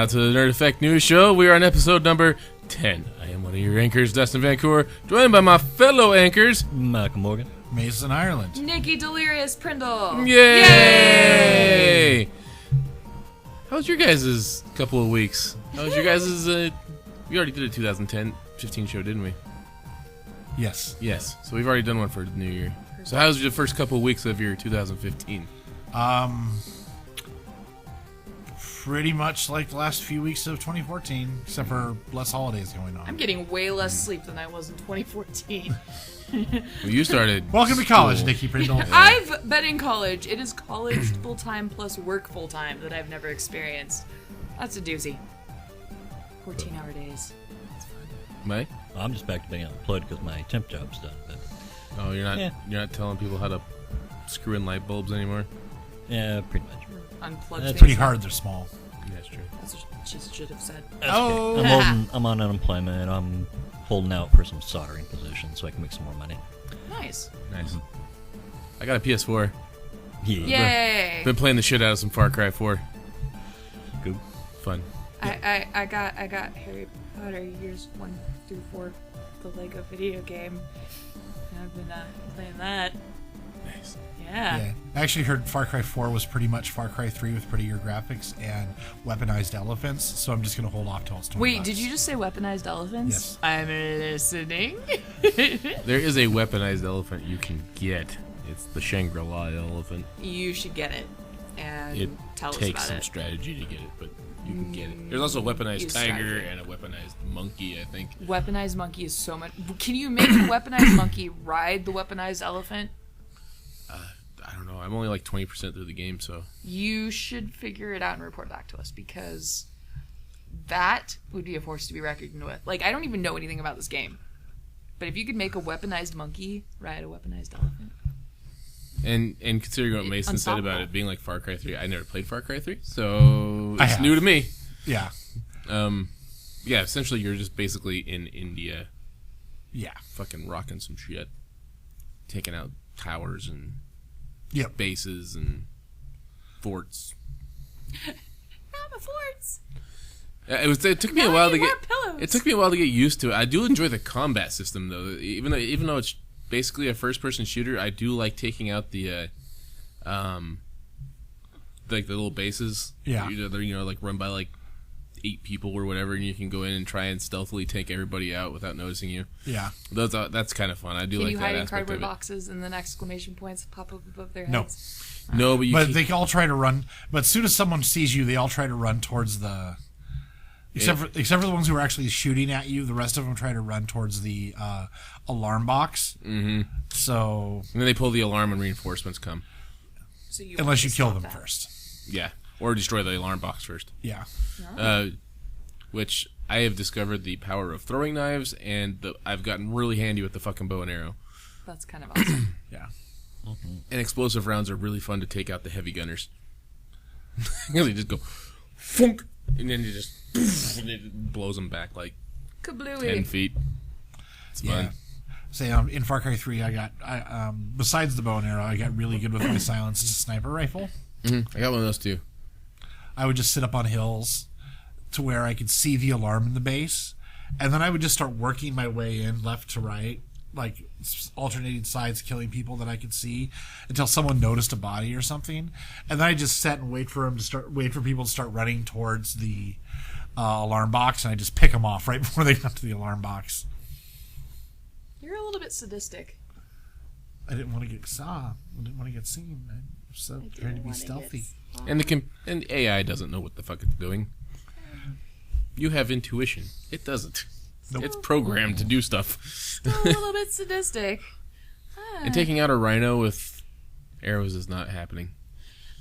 out to the Nerd Effect News Show. We are on episode number 10. I am one of your anchors, Dustin Vancouver, joined by my fellow anchors, Michael Morgan, Mason Ireland, Nikki Delirious Prindle. Yay! How was your guys' couple of weeks? How was your guys' we already did a 2010-15 show, didn't we? Yes. Yes. So we've already done one for the new year. So how was the first couple of weeks of your 2015? Pretty much like the last few weeks of 2014, except for less holidays going on. I'm getting way less sleep than I was in 2014. Well, you started. Welcome to college, school. Nikki Prindle. I've been in college. It is college full-time plus work full-time that I've never experienced. That's a doozy. 14-hour days. Mike? I'm just back to being unemployed because my temp job's done. But Oh, you're not telling people how to screw in light bulbs anymore? yeah, pretty much. Unplugged. It's things. pretty hard, they're small. That's true. That's what she should have said. Oh. I'm on unemployment. I'm holding out for some soldering positions so I can make some more money. Nice. Nice. I got a PS4. Yay! Been playing the shit out of some Far Cry 4. Good. Fun. I got Harry Potter years 1 through 4, the Lego video game. And I've been playing that. Nice. Yeah. I actually heard Far Cry 4 was pretty much Far Cry 3 with prettier graphics and weaponized elephants, so I'm just going to hold off till it's 20 Wait, bucks. did you just say weaponized elephants? Yes. I'm listening. There is a weaponized elephant you can get. It's the Shangri-La elephant. You should get it and It tell us takes about some it. strategy to get it, but you can get it. There's also a weaponized Use tiger strategy. and a weaponized monkey, I think. Weaponized monkey is so much. Can you make a weaponized monkey ride the weaponized elephant? I don't know. I'm only like 20% through the game, so. You should figure it out and report back to us because that would be a force to be reckoned with. Like, I don't even know anything about this game. But if you could make a weaponized monkey ride a weaponized elephant. And considering what Mason said about Unstoppable. it being like Far Cry 3, I never played Far Cry 3, so I it's have. new to me. Yeah. Yeah, essentially you're just basically in India Yeah. fucking rocking some shit. Taking out towers and Yep. bases and forts. Not the forts. It took me a while to get. Pillows. It took me a while to get used to it. I do enjoy the combat system though. Even though it's basically a first-person shooter, I do like taking out the like the little bases. Yeah. They're like run by like 8 people or whatever, and you can go in and try and stealthily take everybody out without noticing you. Yeah. That's kind of fun. I do Can like you that hide in aspect cardboard of it. boxes and then exclamation points pop up above their No. heads? No, but you. But can, they all try to run. But as soon as someone sees you, they all try to run towards the... Except for the ones who are actually shooting at you, the rest of them try to run towards the alarm box. Mm-hmm. So... And then they pull the alarm and reinforcements come. So you Unless you have to kill stop them that. first. Yeah, or destroy the alarm box first. Yeah. Which I have discovered the power of throwing knives, and I've gotten really handy with the fucking bow and arrow. That's kind of awesome. Yeah. And explosive rounds are really fun to take out the heavy gunners. They just go, funk, and then you just, and it blows them back like 10 Kablooey. feet. It's Yeah. fun. Say in Far Cry 3, I besides the bow and arrow, I got really good with my silenced sniper rifle. Mm-hmm. I got one of those too. I would just sit up on hills to where I could see the alarm in the base, and then I would just start working my way in left to right, like alternating sides, killing people that I could see until someone noticed a body or something, and then I just sat and wait for people to start running towards the alarm box, and I just pick them off right before they got to the alarm box. You're a little bit sadistic. I didn't want to get saw. I didn't want to get seen. I was so trying to be stealthy. And the AI doesn't know what the fuck it's doing. You have intuition. It doesn't. Nope. It's programmed to do stuff. Still a little bit sadistic. And taking out a rhino with arrows is not happening.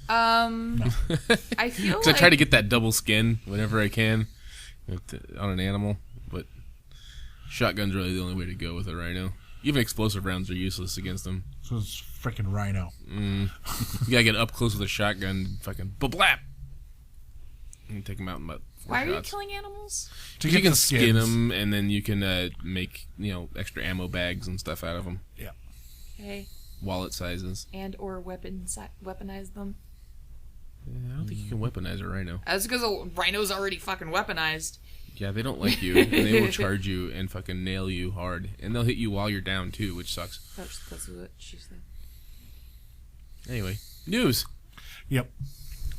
I feel Because like I try to get that double skin whenever I can on an animal, but shotgun's really the only way to go with a rhino. Even explosive rounds are useless against them. So it's freaking rhino. You gotta get up close with a shotgun and fucking blap! And take them out in about 4 Why are you shots. killing animals? To You get can the skin skins. them, and then you can make extra ammo bags and stuff out of them. Yeah. Okay. Wallet sizes. And or weaponize them. I don't think you can weaponize a rhino. That's because a rhino's already fucking weaponized. Yeah, they don't like you, and they will charge you and fucking nail you hard. And they'll hit you while you're down, too, which sucks. That's what she said. Anyway, news. Yep.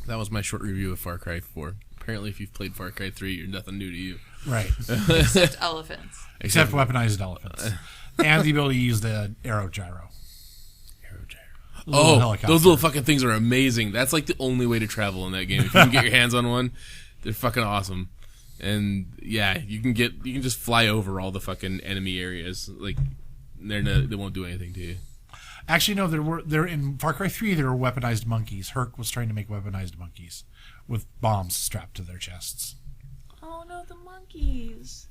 That was my short review of Far Cry 4. Apparently, if you've played Far Cry 3, you're nothing new to you. Right. Except elephants. Except weaponized elephants. And the ability to use the arrow gyro. Those little fucking things are amazing. That's like the only way to travel in that game. If you can get your hands on one, they're fucking awesome. And yeah, you can just fly over all the fucking enemy areas. Like they won't do anything to you. Actually, no. There in Far Cry 3 there were weaponized monkeys. Herc was trying to make weaponized monkeys with bombs strapped to their chests. Oh no, the monkeys.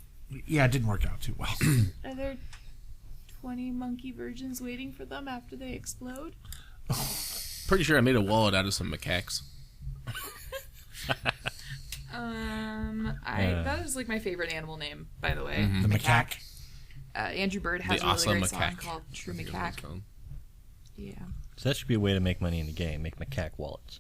Yeah, it didn't work out too well. Are there 20 monkey virgins waiting for them after they explode? Pretty sure I made a wallet out of some macaques. That is like my favorite animal name, by the way. The macaque. Andrew Bird has a really great song called True Macaque. Yeah. So that should be a way to make money in the game. Make macaque wallets.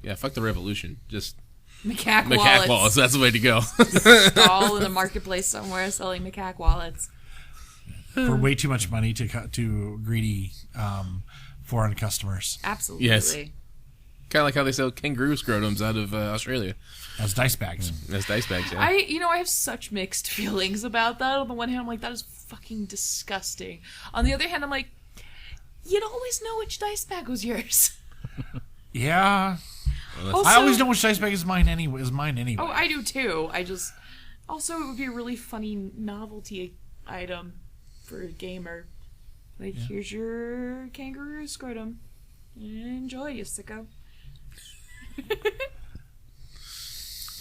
Yeah, fuck the revolution. Just macaque wallets. That's the way to go. Stall in the marketplace somewhere selling macaque wallets. For way too much money to greedy foreign customers. Absolutely. Yes. Kind of like how they sell kangaroo scrotums out of Australia. As dice bags. As dice bags, yeah. I have such mixed feelings about that. On the one hand, I'm like, that is fucking disgusting. On the other hand, I'm like, you'd always know which dice bag was yours. Yeah. Also, I always know which dice bag is mine anyway. Oh, I do too. Also, it would be a really funny novelty item for a gamer. Like, here's your kangaroo scrotum. Enjoy, you sicko.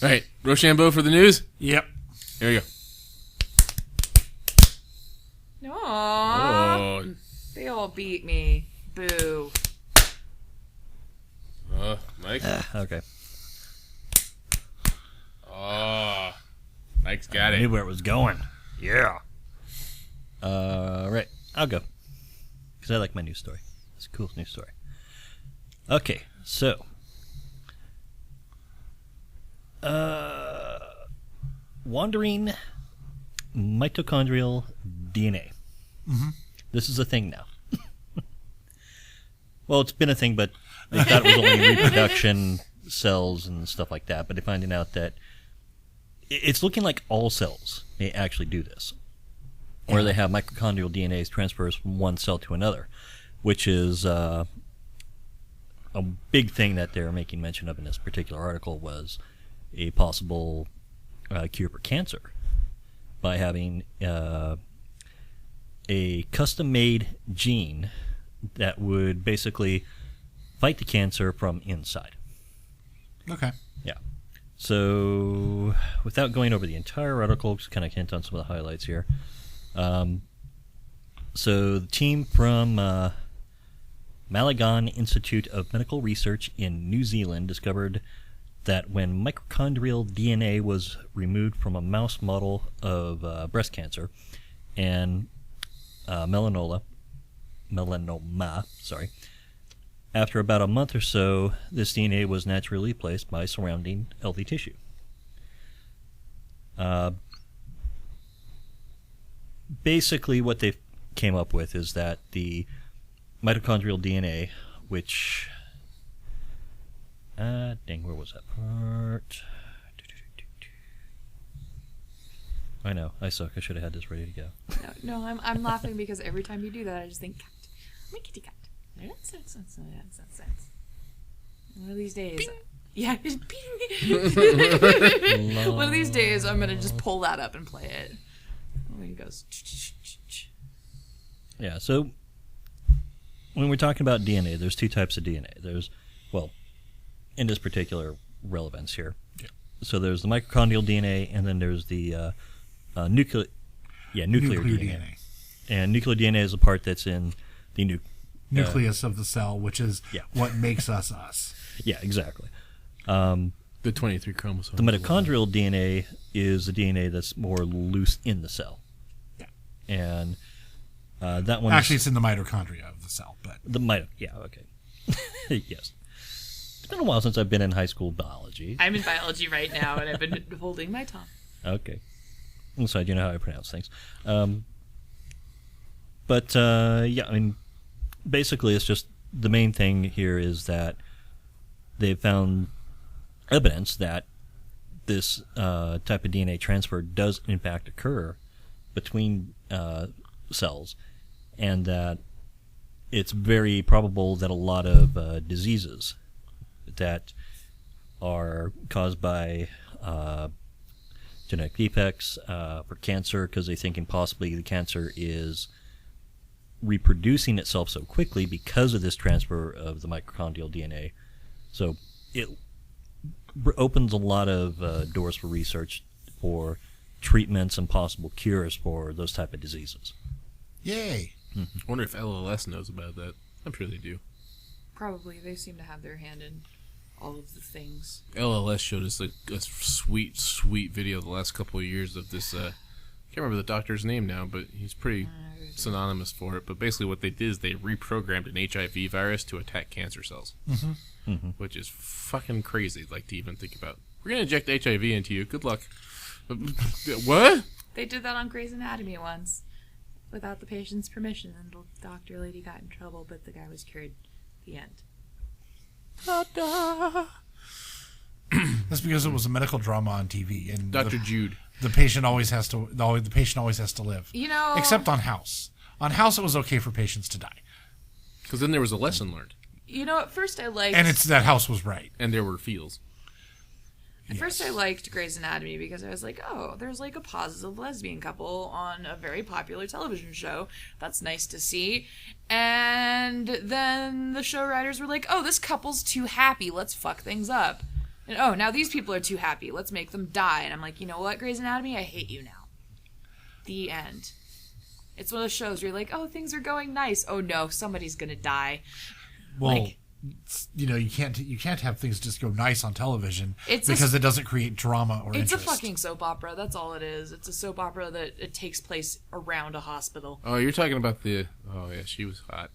All right, Rochambeau for the news? Yep. Here we go. Aww. Oh. They all beat me. Boo. Mike? Okay. Oh. Mike's got I it. knew where it was going. Yeah. Right. I'll go. Because I like my news story. It's a cool news story. Okay, so. Wandering mitochondrial DNA. Mm-hmm. This is a thing now. Well, it's been a thing, but they thought it was only reproduction cells and stuff like that. But they're finding out that it's looking like all cells may actually do this, where they have mitochondrial DNA transfers from one cell to another, which is a big thing that they're making mention of in this particular article was a possible cure for cancer by having a custom-made gene that would basically fight the cancer from inside. Okay. Yeah. So, without going over the entire article, just kind of hint on some of the highlights here. So, the team from Malagan Institute of Medical Research in New Zealand discovered that when mitochondrial DNA was removed from a mouse model of breast cancer and melanoma, after about a month or so, this DNA was naturally replaced by surrounding healthy tissue. Basically, what they came up with is that the mitochondrial DNA, which... dang, where was that part? I know, I suck. I should have had this ready to go. No, I'm laughing because every time you do that, I just think, cat. I'm a kitty cat. One of these days... Bing. Yeah, just bing. One of these days, I'm going to just pull that up and play it. When it goes... Yeah, so when we're talking about DNA, there's two types of DNA. There's, well, in this particular relevance here. Yeah. So there's the mitochondrial DNA, and then there's the nuclear DNA. And nuclear DNA is the part that's in the nucleus of the cell, which is what makes us us. Yeah, exactly. The 23 chromosomes. The mitochondrial DNA is the DNA that's more loose in the cell. Yeah. And that one... Actually, it's in the mitochondria of the cell, but... Yeah, okay. Yes. It's been a while since I've been in high school biology. I'm in biology right now, and I've been holding my tongue. Okay. So I do know how I pronounce things. But I mean, basically it's just the main thing here is that they've found evidence that this type of DNA transfer does in fact occur between cells, and that it's very probable that a lot of diseases that are caused by genetic defects for cancer, because they're thinking possibly the cancer is reproducing itself so quickly because of this transfer of the mitochondrial DNA. So it opens a lot of doors for research for treatments and possible cures for those type of diseases. Yay. I wonder if LLS knows about that. I'm sure they do. Probably. They seem to have their hand in all of the things. LLS showed us a sweet, sweet video the last couple of years of this. I can't remember the doctor's name now, but he's pretty synonymous for it. But basically what they did is they reprogrammed an HIV virus to attack cancer cells. Which is fucking crazy, like, to even think about. We're going to inject HIV into you. Good luck. What? They did that on Grey's Anatomy once without the patient's permission, and the doctor lady got in trouble, but the guy was cured. The end. That's because it was a medical drama on TV, and Dr. Jude. The patient always has to. The patient always has to live. You know, Except on House. On House, it was okay for patients to die, Because then there was a lesson learned. you know, at first I liked. and it's that House was right. And there were feels. At first I liked Grey's Anatomy because I was like, oh, there's like a positive lesbian couple on a very popular television show. That's nice to see. And then the show writers were like, oh, this couple's too happy. Let's fuck things up. And oh, now these people are too happy. Let's make them die. And I'm like, you know what, Grey's Anatomy? I hate you now. The end. It's one of those shows where you're like, oh, things are going nice. Oh no, somebody's gonna die. Well, Like, you know, you can't have things just go nice on television It's because it doesn't create drama or it's interest. a fucking soap opera. That's all it is. It's a soap opera that it takes place around a hospital. Oh, you're talking about the... Oh, yeah, she was hot.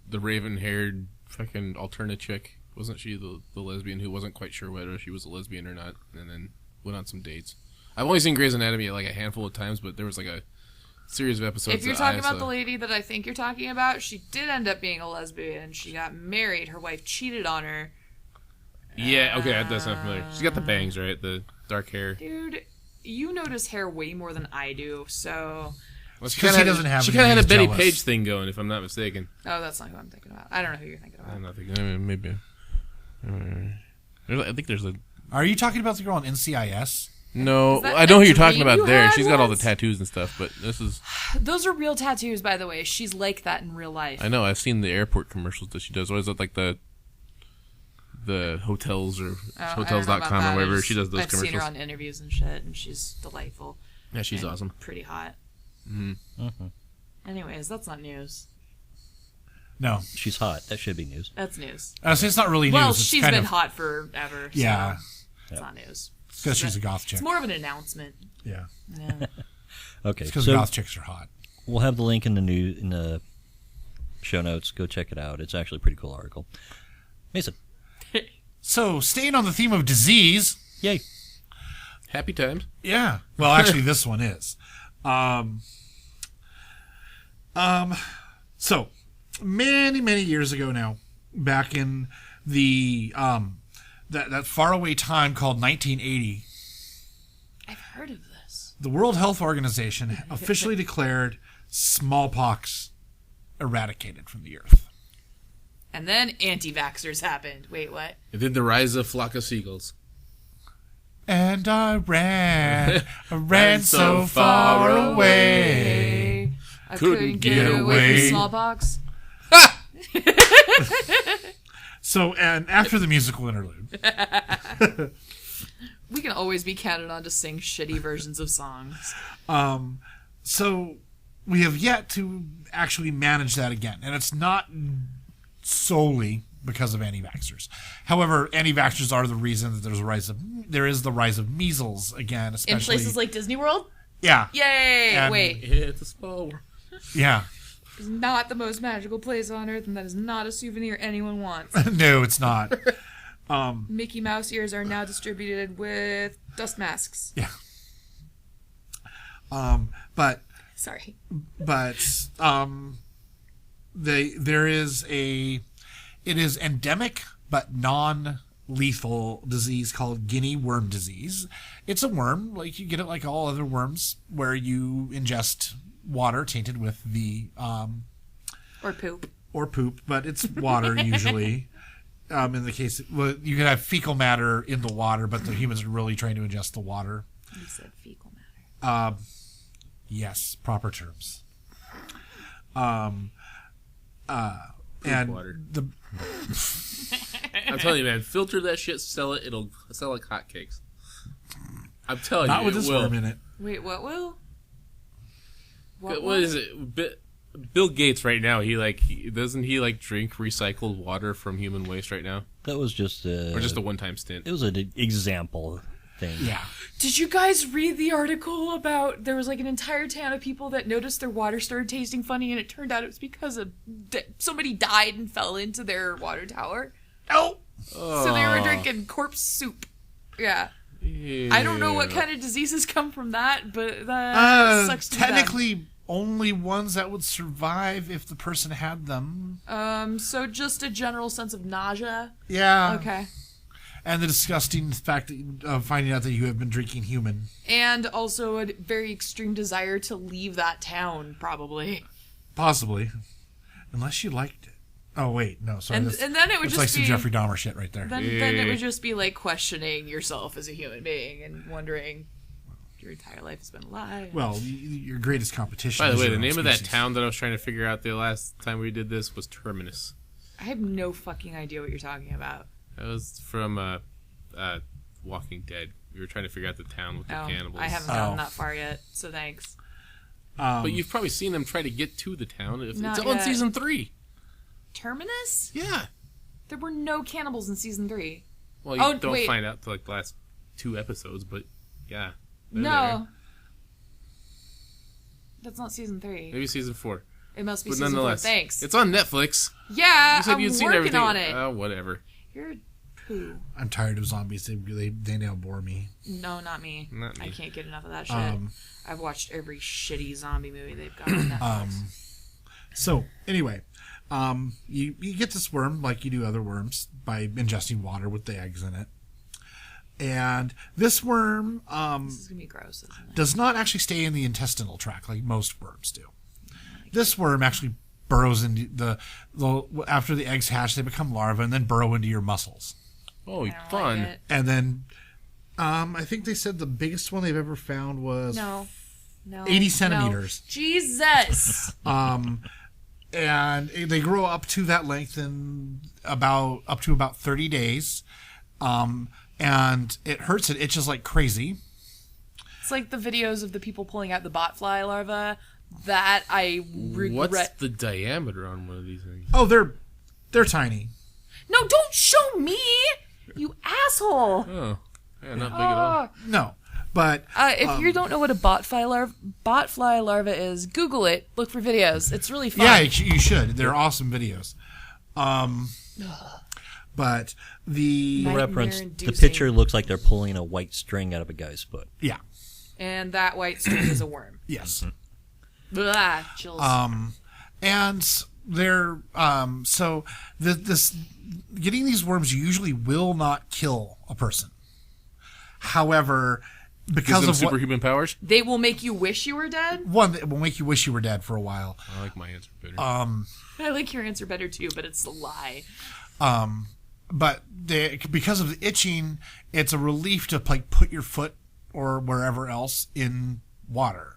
The raven-haired fucking alternate chick. Wasn't she the lesbian who wasn't quite sure whether she was a lesbian or not, and then went on some dates? I've only seen Grey's Anatomy like a handful of times, but there was like a series of episodes. If you're talking about the lady that I think you're talking about, she did end up being a lesbian. She got married. Her wife cheated on her. Yeah, okay, that does sound familiar. She's got the bangs, right? The dark hair. Dude, you notice hair way more than I do, so... Well, she 'Cause kinda he doesn't have She any, kind of had a he's Betty jealous. Page thing going, if I'm not mistaken. Oh, that's not who I'm thinking about. I don't know who you're thinking about. I'm not thinking. I mean, maybe. I think there's a... Are you talking about the girl on NCIS? No, Is that I know who a you're talking dream about you there. had She's got all the once? tattoos and stuff, but this is... Those are real tattoos, by the way. She's like that in real life. I know, I've seen the airport commercials that she does. What is it, like the hotels or hotels.com or whatever? She does those I've commercials. seen her on interviews and shit, and she's delightful. Yeah, she's and awesome. Pretty hot. Mm-hmm. Anyways, that's not news. No. She's hot. That should be news. That's news. So it's not really news. Well, it's she's kind been of, hot forever. Yeah. So it's not news. because she's a goth chick. It's more of an announcement. Yeah. Yeah. Okay, It's because so goth chicks are hot. we'll have the link in the show notes. Go check it out. It's actually a pretty cool article. Mason, So, staying on the theme of disease. yay! Happy times. Yeah. Well, actually, this one is. So, many years ago now, back in the that faraway time called 1980, I've heard of this. the World Health Organization officially declared smallpox eradicated from the earth. And then anti-vaxxers happened. Wait, what? And then the rise of flock of seagulls. And I ran so far away. I Couldn't get away away. from smallpox. So, and after the musical interlude, We can always be counted on to sing shitty versions of songs. so we have yet to actually manage that again, and it's not solely because of anti-vaxxers. However, anti-vaxxers are the reason that there is the rise of measles again, especially In places like Disney World? yeah, Yay! And- Wait, It's a small world. yeah. it's not the most magical place on earth, and that is not a souvenir anyone wants. No, it's not. Mickey Mouse ears are now distributed with dust masks. Yeah. But Sorry. It is endemic but non-lethal disease called guinea worm disease. It's a worm, like you get it like all other worms, where you ingest water tainted with the Or poop. but it's water usually. In the case, well, you can have fecal matter in the water, but the humans are really trying to ingest the water. You said fecal matter. Yes, proper terms. And water. the I'm telling you, man, filter that shit, sell it. It'll sell like hotcakes. I'm telling not you, with it this will. worm in it. Wait, what will? What is it? Bill Gates right now. Doesn't he drink recycled water from human waste right now, That was just or just a one-time stint? It was an example thing. Yeah. Did you guys read the article about there was like an entire town of people that noticed their water started tasting funny, and it turned out it was because somebody died and fell into their water tower? Oh. So they were drinking corpse soup. Yeah. I don't know what kind of diseases come from that, but that sucks to be them. Technically, only ones that would survive if the person had them. So just a general sense of nausea. Yeah. Okay. And the disgusting fact of finding out that you have been drinking human. And also a very extreme desire to leave that town, probably. Possibly. Unless you liked it. Oh, wait. No, sorry. And then it would it's just like some be... Jeffrey Dahmer shit right there. Then it would just be like questioning yourself as a human being and wondering your entire life has been a lie. Well, your greatest competition. By the is way, your the own name of that species. town that I was trying to figure out the last time we did this was Terminus. I have no fucking idea what you're talking about. That was from Walking Dead. We were trying to figure out the town with the cannibals. I haven't gotten that far yet, so thanks. But you've probably seen them try to get to the town. It's Not on yet. season 3. Terminus? Yeah. There were no cannibals in season 3. Well, you don't wait. find out till the last 2 episodes, but yeah. No. There. That's not season 3. Maybe season 4. It must be But season 4. nonetheless, Thanks. it's on Netflix. Yeah, You said I'm you'd seen working everything. on it. Oh, whatever. You're poo. I'm tired of zombies. They now bore me. No, not me. Not me. I can't get enough of that shit. I've watched every shitty zombie movie they've got on Netflix. So, anyway, you get this worm like you do other worms by ingesting water with the eggs in it. And this worm This is going to be gross, isn't it? does not actually stay in the intestinal tract like most worms do. This worm actually burrows into the after the eggs hatch, they become larvae and then burrow into your muscles. Oh, I don't fun. like it. And then I think they said the biggest one they've ever found was No. 80 centimeters. No. Jesus. And they grow up to that length in up to about 30 days. And it hurts. It itches like crazy. It's like the videos of the people pulling out the botfly larva that I regret. What's the diameter on one of these things? Oh, they're tiny. No, don't show me, you asshole. Oh, yeah, not big at all. No, but If you don't know what a botfly larva is, Google it. Look for videos. It's really fun. yeah, you should. They're awesome videos. But the Nightmare Reference, the inducing. picture looks like they're pulling a white string out of a guy's foot. yeah, And that white string is a worm. yes. Blah, chills. And they're so this getting these worms usually will not kill a person. However, because Gives them of superhuman powers? They will make you wish you were dead? one that will make you wish you were dead for a while. I like my answer better. I like your answer better too, but it's a lie. But because of the itching, it's a relief to like put your foot or wherever else in water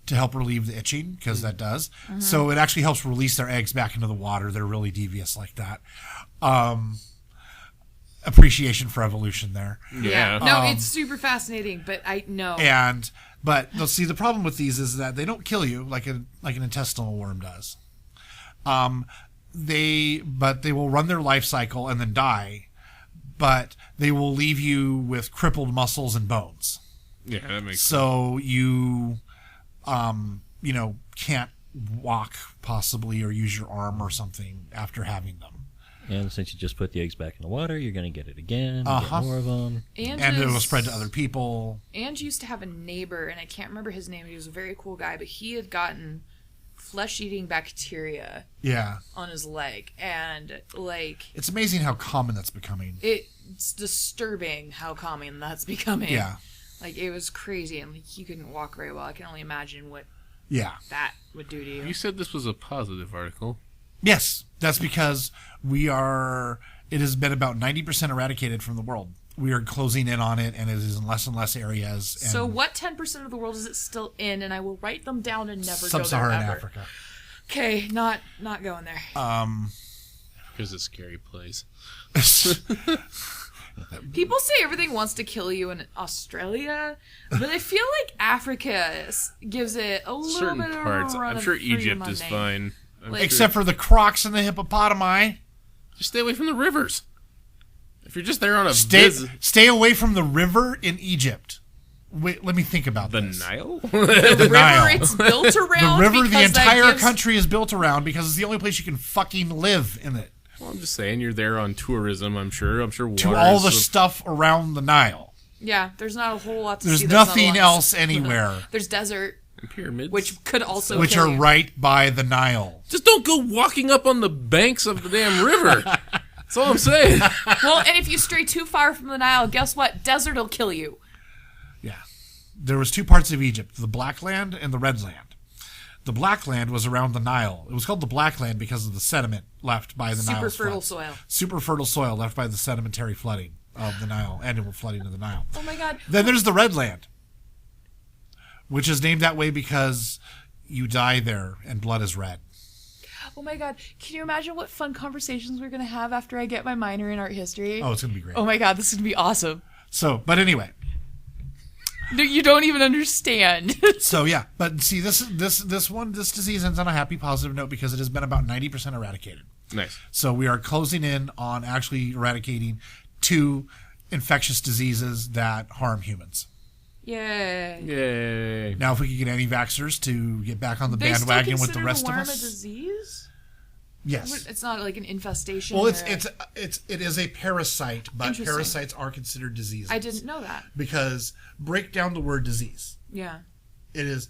to help relieve the itching, because that does. So it actually helps release their eggs back into the water. They're really devious like that. Appreciation for evolution there. yeah. No, it's super fascinating, but I know. But see, the problem with these is that they don't kill you like an intestinal worm does. They will run their life cycle and then die, but they will leave you with crippled muscles and bones. Yeah, that makes sense. So you, can't walk possibly or use your arm or something after having them. And since you just put the eggs back in the water, you're going to get it again, Uh-huh. get more of them. And it will spread to other people. Ange used to have a neighbor, and I can't remember his name. He was a very cool guy, but he had gotten flesh-eating bacteria Yeah. on his leg, and like It's amazing how common that's becoming. it's disturbing how common that's becoming. Yeah. Like it was crazy, and like he couldn't walk very well. I can only imagine what Yeah. that would do to you. You said this was a positive article. Yes. That's because it has been about 90% eradicated from the world. We are closing in on it, and it is in less and less areas. And So what 10% of the world is it still in? And I will write them down and never go there Sub-Saharan ever. Africa. Okay, not going there. Here's a scary place. People say everything wants to kill you in Australia, but I feel like Africa gives it a little Certain bit of parts. a run I'm of sure freedom Egypt on is me. fine. I'm Like- sure- Except for the crocs and the hippopotami. just stay away from the rivers. If you're just there on a Stay away from the river in Egypt. Wait, let me think about the this. Nile. The river Nile. it's built The around. river the because that entire gives- country is built around because it's the only place you can fucking live in it. Well, I'm just saying, you're there on tourism. I'm sure. Water To all the is stuff around the Nile. Yeah, there's not a whole lot to There's see. There's not a nothing lot else to- anywhere. There's desert, pyramids. which could also Which kill are you. right by the Nile. just don't go walking up on the banks of the damn river. That's all I'm saying. Well, and if you stray too far from the Nile, guess what? Desert will kill you. Yeah. There was two parts of Egypt, the Black Land and the Red Land. The Black Land was around the Nile. It was called the Black Land because of the sediment left by the Nile. Super fertile soil. Super fertile soil left by the sedimentary flooding of the Nile, annual flooding of the Nile. Oh my God. Then there's the Red Land, which is named that way because you die there and blood is red. Oh my God. Can you imagine what fun conversations we're going to have after I get my minor in art history? Oh, it's going to be great. Oh my God, this is going to be awesome. So, but anyway. No, you don't even understand. So yeah, but see, this disease ends on a happy, positive note because it has been about 90% eradicated. Nice. So we are closing in on actually eradicating 2 infectious diseases that harm humans. Yay. Yay. Now, if we could get anti-vaxxers to get back on the They still bandwagon with the consider rest the of worm us, a disease? yes. It's not like an infestation. Well, or it is a parasite, but Interesting. parasites are considered diseases. I didn't know that. Because break down the word disease. Yeah. It is.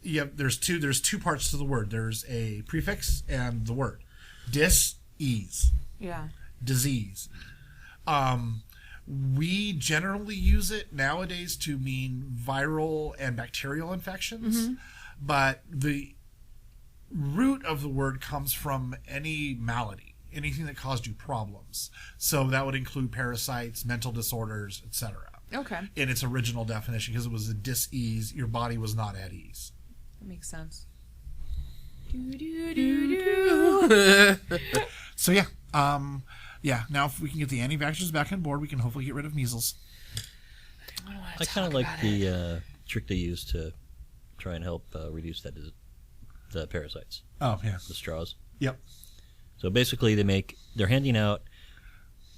There's two parts to the word. There's a prefix and the word. Dis-ease. Yeah. Disease. We generally use it nowadays to mean viral and bacterial infections, but the root of the word comes from any malady, anything that caused you problems. So that would include parasites, mental disorders, etc. Okay. In its original definition, because it was a dis-ease, your body was not at ease. That makes sense. Do-do-do-do. So yeah, now if we can get the anti-vaxxers back on board, we can hopefully get rid of measles. I kind of like the trick they use to try and help reduce the parasites, Oh yeah. the straws. Yep. So basically, they're handing out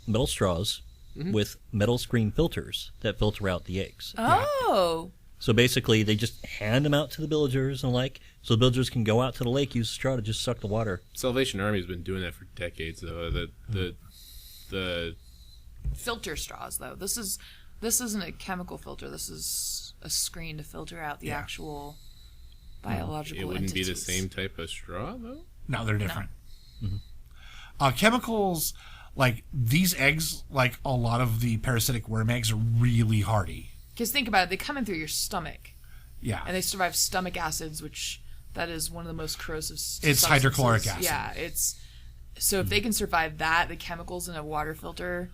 metal straws with metal screen filters that filter out the eggs. Oh. So basically, they just hand them out to the villagers and so the villagers can go out to the lake, use the straw to just suck the water. Salvation Army's been doing that for decades, though. The Filter straws, though. This isn't a chemical filter. This is a screen to filter out the actual biological it wouldn't be the entities. same type of straw, though. No, they're different. Chemicals, like these eggs, like a lot of the parasitic worm eggs, are really hardy. Because think about it. They come in through your stomach. Yeah. And they survive stomach acids, which that is one of the most corrosive It's substances. hydrochloric acid. Yeah, it's... So if they can survive that, the chemicals in a water filter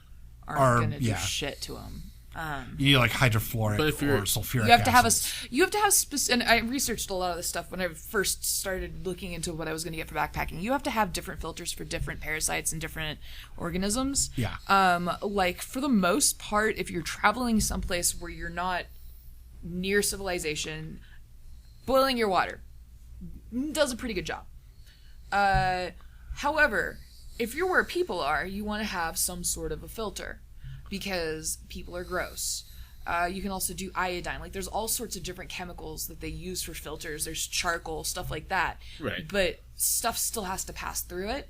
Are- aren't going to yeah. do shit to them. You need like hydrofluoric But if or you're- sulfuric You have to have acids. and I researched a lot of this stuff when I first started looking into what I was going to get for backpacking. You have to have different filters for different parasites and different organisms. Yeah. Like for the most part, if you're traveling someplace where you're not near civilization, boiling your water does a pretty good job. However, if you're where people are, you want to have some sort of a filter because people are gross. You can also do iodine. Like, there's all sorts of different chemicals that they use for filters. There's charcoal, stuff like that. Right. But stuff still has to pass through it.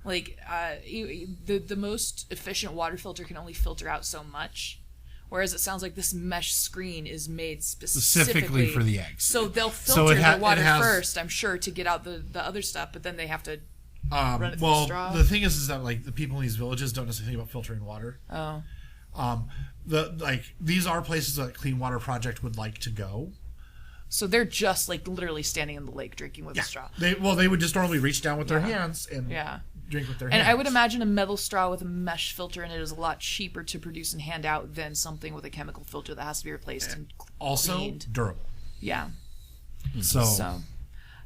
Like, the most efficient water filter can only filter out so much. Whereas it sounds like this mesh screen is made specifically for the eggs. So they'll filter the water it has, first, I'm sure, to get out the other stuff, but then they have to run it through the straw. The thing is that like the people in these villages don't necessarily think about filtering water. Oh. These are places that Clean Water Project would like to go. So they're just like literally standing in the lake drinking with a straw. They would just normally reach down with their hands and drink with their hands. And I would imagine a metal straw with a mesh filter in it is a lot cheaper to produce and hand out than something with a chemical filter that has to be replaced and also cleaned. Durable. Yeah. So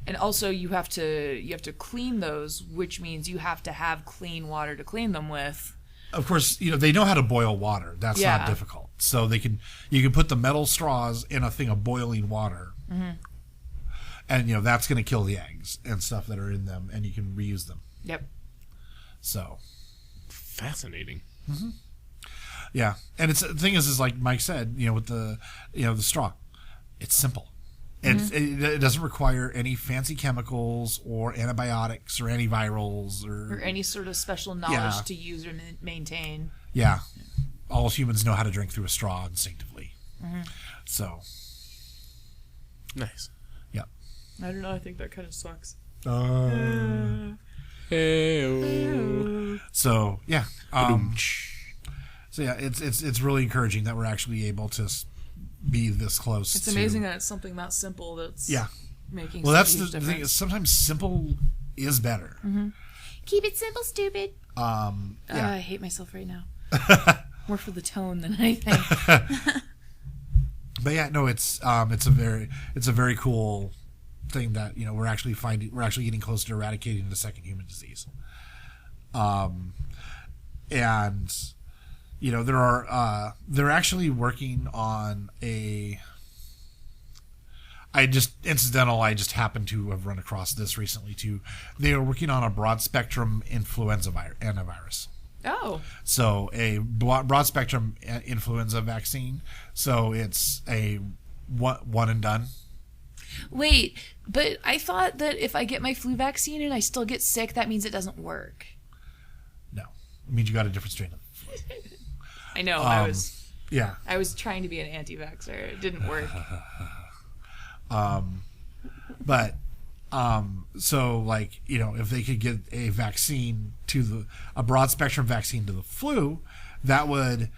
and also you have to clean those, which means you have to have clean water to clean them with. Of course, they know how to boil water. That's not difficult. So you can put the metal straws in a thing of boiling water, and that's going to kill the eggs and stuff that are in them, and you can reuse them. Yep. So fascinating. Mm-hmm. Yeah, and the thing is like Mike said, with the the straw, it's simple. It doesn't require any fancy chemicals or antibiotics or antivirals or any sort of special knowledge to use or maintain. Yeah. All humans know how to drink through a straw instinctively. So. Nice. Yeah. I don't know. I think that kind of sucks. So yeah. So yeah, it's really encouraging that we're actually able to be this close. It's amazing that it's something that simple that's making. Well, that's the difference. thing. Is sometimes simple is better. Keep it simple, stupid. Yeah. I hate myself right now. More for the tone than anything. But yeah, no, it's a very cool thing that we're actually getting close to eradicating the second human disease. And they're actually working on I just happened to have run across this recently too. They are working on a broad spectrum influenza antivirus. Oh. So a broad spectrum influenza vaccine. So it's a one and done. Wait, but I thought that if I get my flu vaccine and I still get sick, that means it doesn't work. No, it means you got a different strain of the flu. I know. I was trying to be an anti-vaxxer. It didn't work. So like if they could get a vaccine a broad spectrum vaccine to the flu, that would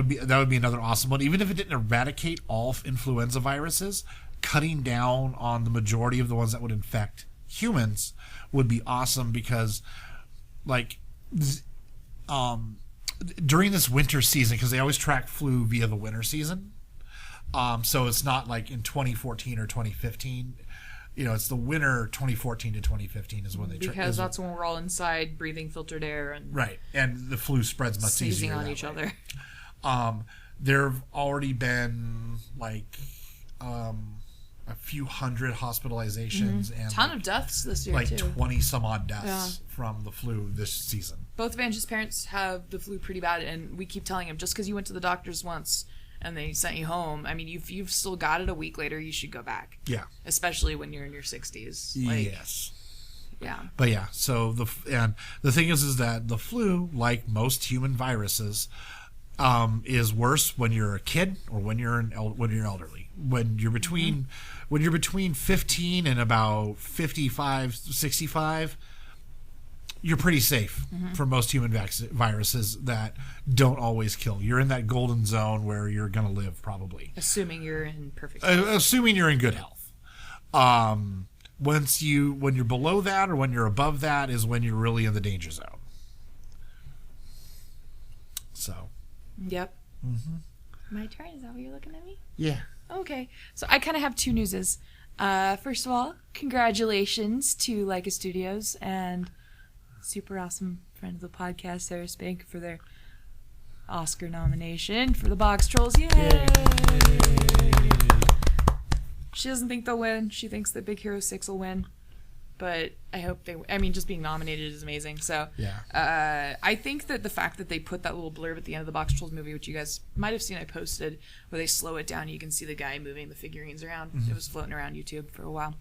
be another awesome one. Even if it didn't eradicate all influenza viruses, cutting down on the majority of the ones that would infect humans would be awesome because during this winter season, because they always track flu via the winter season. So it's not like in 2014 or 2015. It's the winter 2014 to 2015 is when they because that's when we're all inside breathing filtered air and and the flu spreads much easier sneezing on each other. There have already been a few hundred hospitalizations and ton of deaths this year too. 20 some odd deaths from the flu this season. Both Vange's parents have the flu pretty bad, and we keep telling him just because you went to the doctors once and they sent you home, I mean, you've still got it a week later, you should go back. Yeah. Especially when you're in your 60s. Yes. Yeah. But yeah, so the thing is that the flu, like most human viruses, is worse when you're a kid or when you're elderly. When you're between 15 and about 55, 65, you're pretty safe for most human viruses that don't always kill. You're in that golden zone where you're going to live, probably. Assuming you're in perfect health. Assuming you're in good health. When you're below that or when you're above that is when you're really in the danger zone. So. Yep. My turn? Is that what you're looking at me? Yeah. Okay. So I kind of have two newses. First of all, congratulations to Leica Studios and super awesome friend of the podcast, Sarah Spank, for their Oscar nomination for the Box Trolls. Yay! She doesn't think they'll win. She thinks that Big Hero 6 will win. but I hope I mean, just being nominated is amazing. So Yeah. I think that the fact that they put that little blurb at the end of the Box Trolls movie, which you guys might have seen I posted, where they slow it down, you can see the guy moving the figurines around. It was floating around YouTube for a while.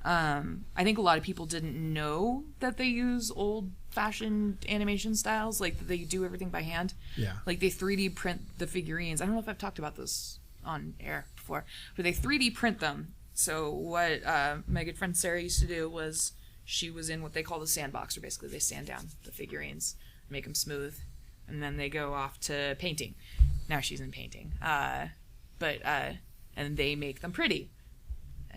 I think a lot of people didn't know that they use old-fashioned animation styles, like that they do everything by hand. Yeah. Like they 3D print the figurines. I don't know if I've talked about this on air before, but they 3D print them. So what my good friend Sarah used to do was she was in what they call the sandbox, where basically they sand down the figurines, make them smooth, and then they go off to painting. Now she's in painting. And they make them pretty.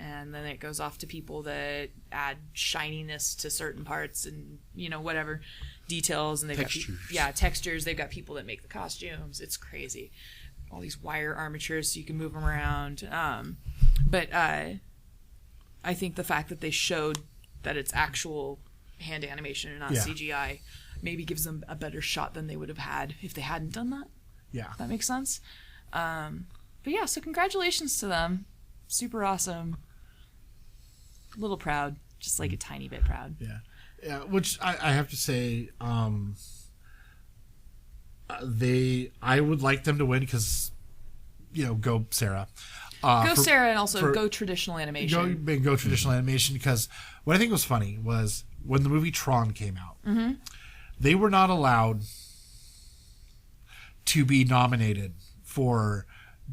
And then it goes off to people that add shininess to certain parts and, whatever details. And they've Textures. got textures. They've got people that make the costumes. It's crazy. All these wire armatures so you can move them around. But I think the fact that they showed that it's actual hand animation and not CGI maybe gives them a better shot than they would have had if they hadn't done that. Yeah. That makes sense. But yeah, so congratulations to them. Super awesome. A little proud, just like a tiny bit proud. Yeah. Yeah, which I have to say, I would like them to win because, go Sarah. Go Sarah, and also go traditional animation. Go traditional animation, because what I think was funny was when the movie Tron came out, they were not allowed to be nominated for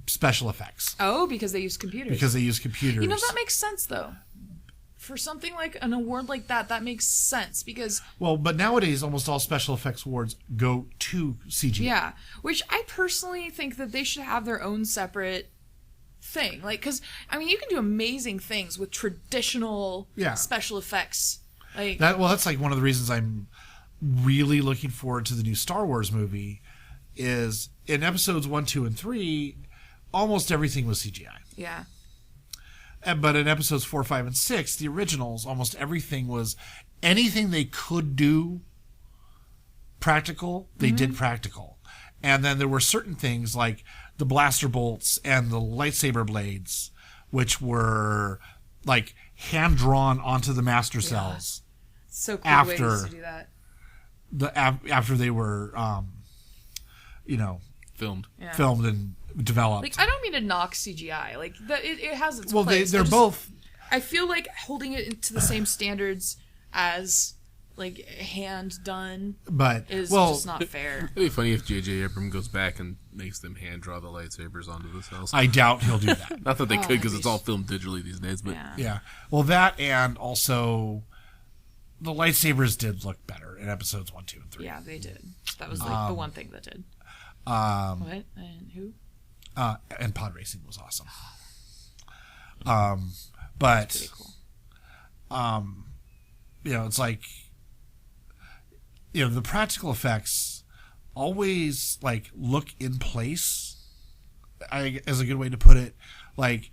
special effects. Oh, because they use computers. Because they use computers. That makes sense, though. For something like an award like that makes sense, because... Well, but nowadays, almost all special effects awards go to CGI. Yeah, which I personally think that they should have their own separate thing. Like, because, you can do amazing things with traditional special effects. Like that's like one of the reasons I'm really looking forward to the new Star Wars movie, is in episodes 1, 2, and 3, almost everything was CGI. Yeah. But in episodes 4, 5, and 6, the originals, almost everything was anything they could do practical, they did practical. And then there were certain things like the blaster bolts and the lightsaber blades, which were like hand drawn onto the master cells. So cool ways to do that. After they were, Filmed. Yeah. filmed and developed. Like, I don't mean to knock CGI. Like, it has its Well, place. they're both. I feel like holding it to the same standards as, like, hand done But is just not fair. It'd be funny if J.J. Abrams goes back and makes them hand draw the lightsabers onto the cells. I doubt he'll do that. Not that they could, because that'd it's be all filmed digitally these days. But Yeah. Well, that, and also the lightsabers did look better in episodes 1, 2, and 3. Yeah, they did. That was, like, the one thing that did. What? And who? And pod racing was awesome. But Pretty cool. it's like, the practical effects always like look in place. As a good way to put it, like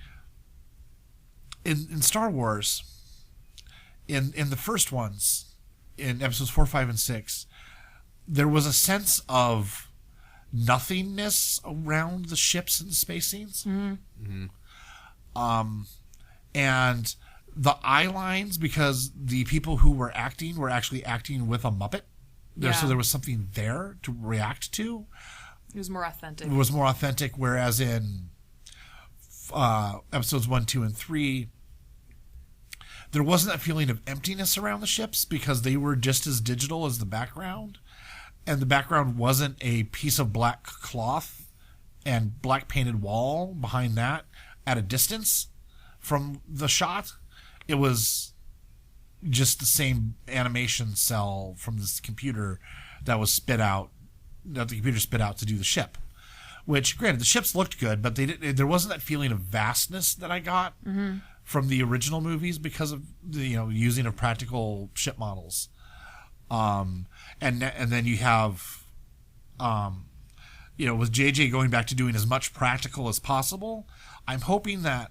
in Star Wars, in the first ones, in episodes 4, 5, and 6, there was a sense of nothingness around the ships and the space scenes. And the eye lines, because the people who were actually acting with a Muppet. So there was something there to react to. It was more authentic. It was more authentic, whereas in episodes 1, 2, and 3, there wasn't that feeling of emptiness around the ships because they were just as digital as the background. And the background wasn't a piece of black cloth and black painted wall behind that at a distance from the shot. It was just the same animation cell from this computer that was spit out, that the computer spit out to do the ship. Which, granted, the ships looked good, but there wasn't that feeling of vastness that I got from the original movies because of the using of practical ship models. And then you have, with JJ going back to doing as much practical as possible, I'm hoping that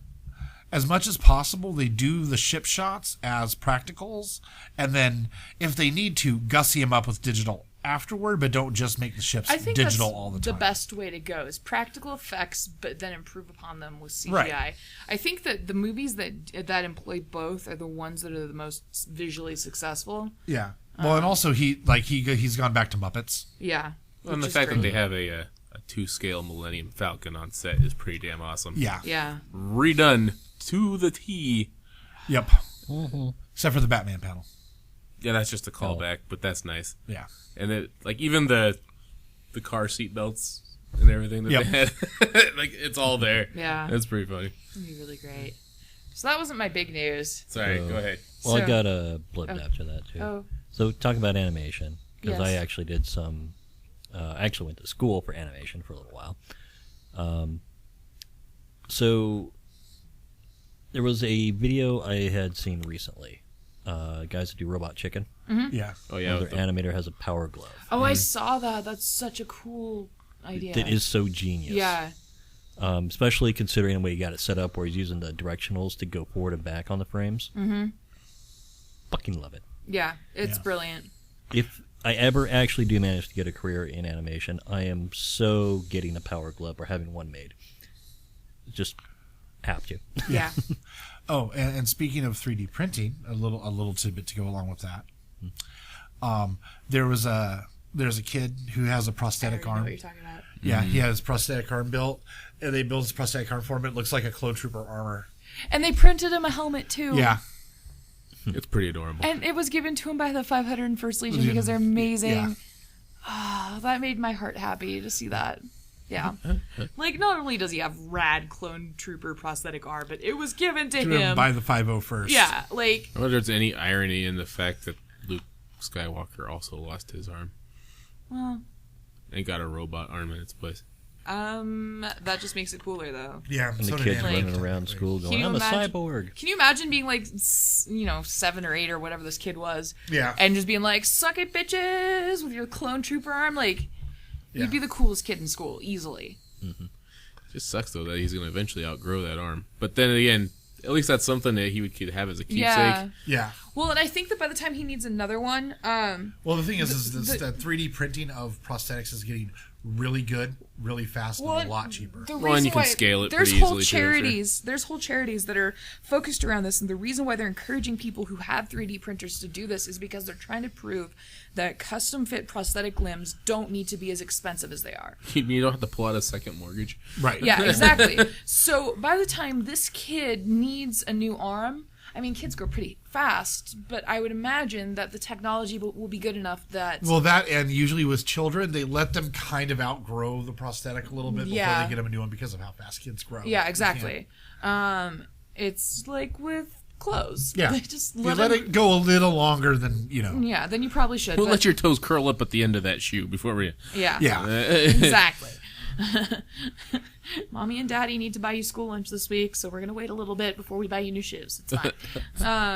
as much as possible they do the ship shots as practicals, and then if they need to, gussy them up with digital afterward, but don't just make the ships I think digital that's all the time. the best way to go is practical effects, but then improve upon them with CGI. Right. I think that the movies that employ both are the ones that are the most visually successful. Yeah. Well, and also he's gone back to Muppets. Yeah. Well, and the which is fact great. that they have a 2-scale Millennium Falcon on set is pretty damn awesome. Yeah. Yeah. Redone to the T. Yep. Except for the Batman panel. Yeah, that's just a callback, but that's nice. Yeah. And even the car seat belts and everything that Yep. they had, like it's all there. Yeah. That's pretty funny. It'd be really great. So that wasn't my big news. Sorry, go ahead. Well, So- I got a blip after that too. Oh. So talking about animation, because Yes. I actually did some. I actually went to school for animation for a little while. So there was a video I had seen recently. Guys that do Robot Chicken. Yeah. Oh yeah, Their animator has a power glove. Oh, I saw that. That's such a cool idea. That is so genius. Yeah. Especially considering the way you got it set up, where he's using the directionals to go forward and back on the frames. Mm-hmm. Fucking love it. Yeah. It's Yeah. brilliant. If I ever actually do manage to get a career in animation, I am so getting a power glove or having one made. Just have to. Yeah. Oh, and speaking of 3D printing, a little tidbit to go along with that. There's a kid who has a I prosthetic already know arm. what you're talking about. Yeah, he has prosthetic arm built, and they built his prosthetic arm for him. It looks like a clone trooper armor. And they printed him a helmet too. Yeah, it's pretty adorable. And it was given to him by the 501st Legion because they're amazing. Yeah. Ah, that made my heart happy to see that. Yeah. Like, not only does he have rad clone trooper prosthetic arm, but it was given to him. by the 501st. Yeah, like, I wonder if there's any irony in the fact that Luke Skywalker also lost his arm well, and got a robot arm in its place. that just makes it cooler, though. Yeah, And so the did kids Anakin. running around school Can going, you I'm imagine- a cyborg. Can you imagine being like, 7 or 8 or whatever this kid was? Yeah. And just being like, suck it, bitches, with your clone trooper arm? Like, Yeah. you'd be the coolest kid in school, easily. It just sucks though that he's going to eventually outgrow that arm. But then again, at least that's something that he would have as a keepsake. Yeah. Yeah. Well, and I think that by the time he needs another one, Well, the thing is the 3D printing of prosthetics is getting really good, really fast, and a lot cheaper. The Well, and reason you can why- scale it There's pretty whole easily, too, I'm sure. charities. There's whole charities that are focused around this, and the reason why they're encouraging people who have 3D printers to do this is because they're trying to prove that custom fit prosthetic limbs don't need to be as expensive as they are. You don't have to pull out a second mortgage. Right. Yeah, exactly. So by the time this kid needs a new arm, I mean, kids grow pretty fast, but I would imagine that the technology will be good enough that... Well, that, and usually with children, they let them kind of outgrow the prosthetic a little bit before Yeah. they get them a new one because of how fast kids grow. Yeah, You exactly. It's like with clothes. Yeah. They just You let let them- it go a little longer than, Yeah, then you probably should. We'll but- let your toes curl up at the end of that shoe before we... Yeah. Yeah. Exactly. Mommy and Daddy need to buy you school lunch this week, so we're going to wait a little bit before we buy you new shoes. It's fine.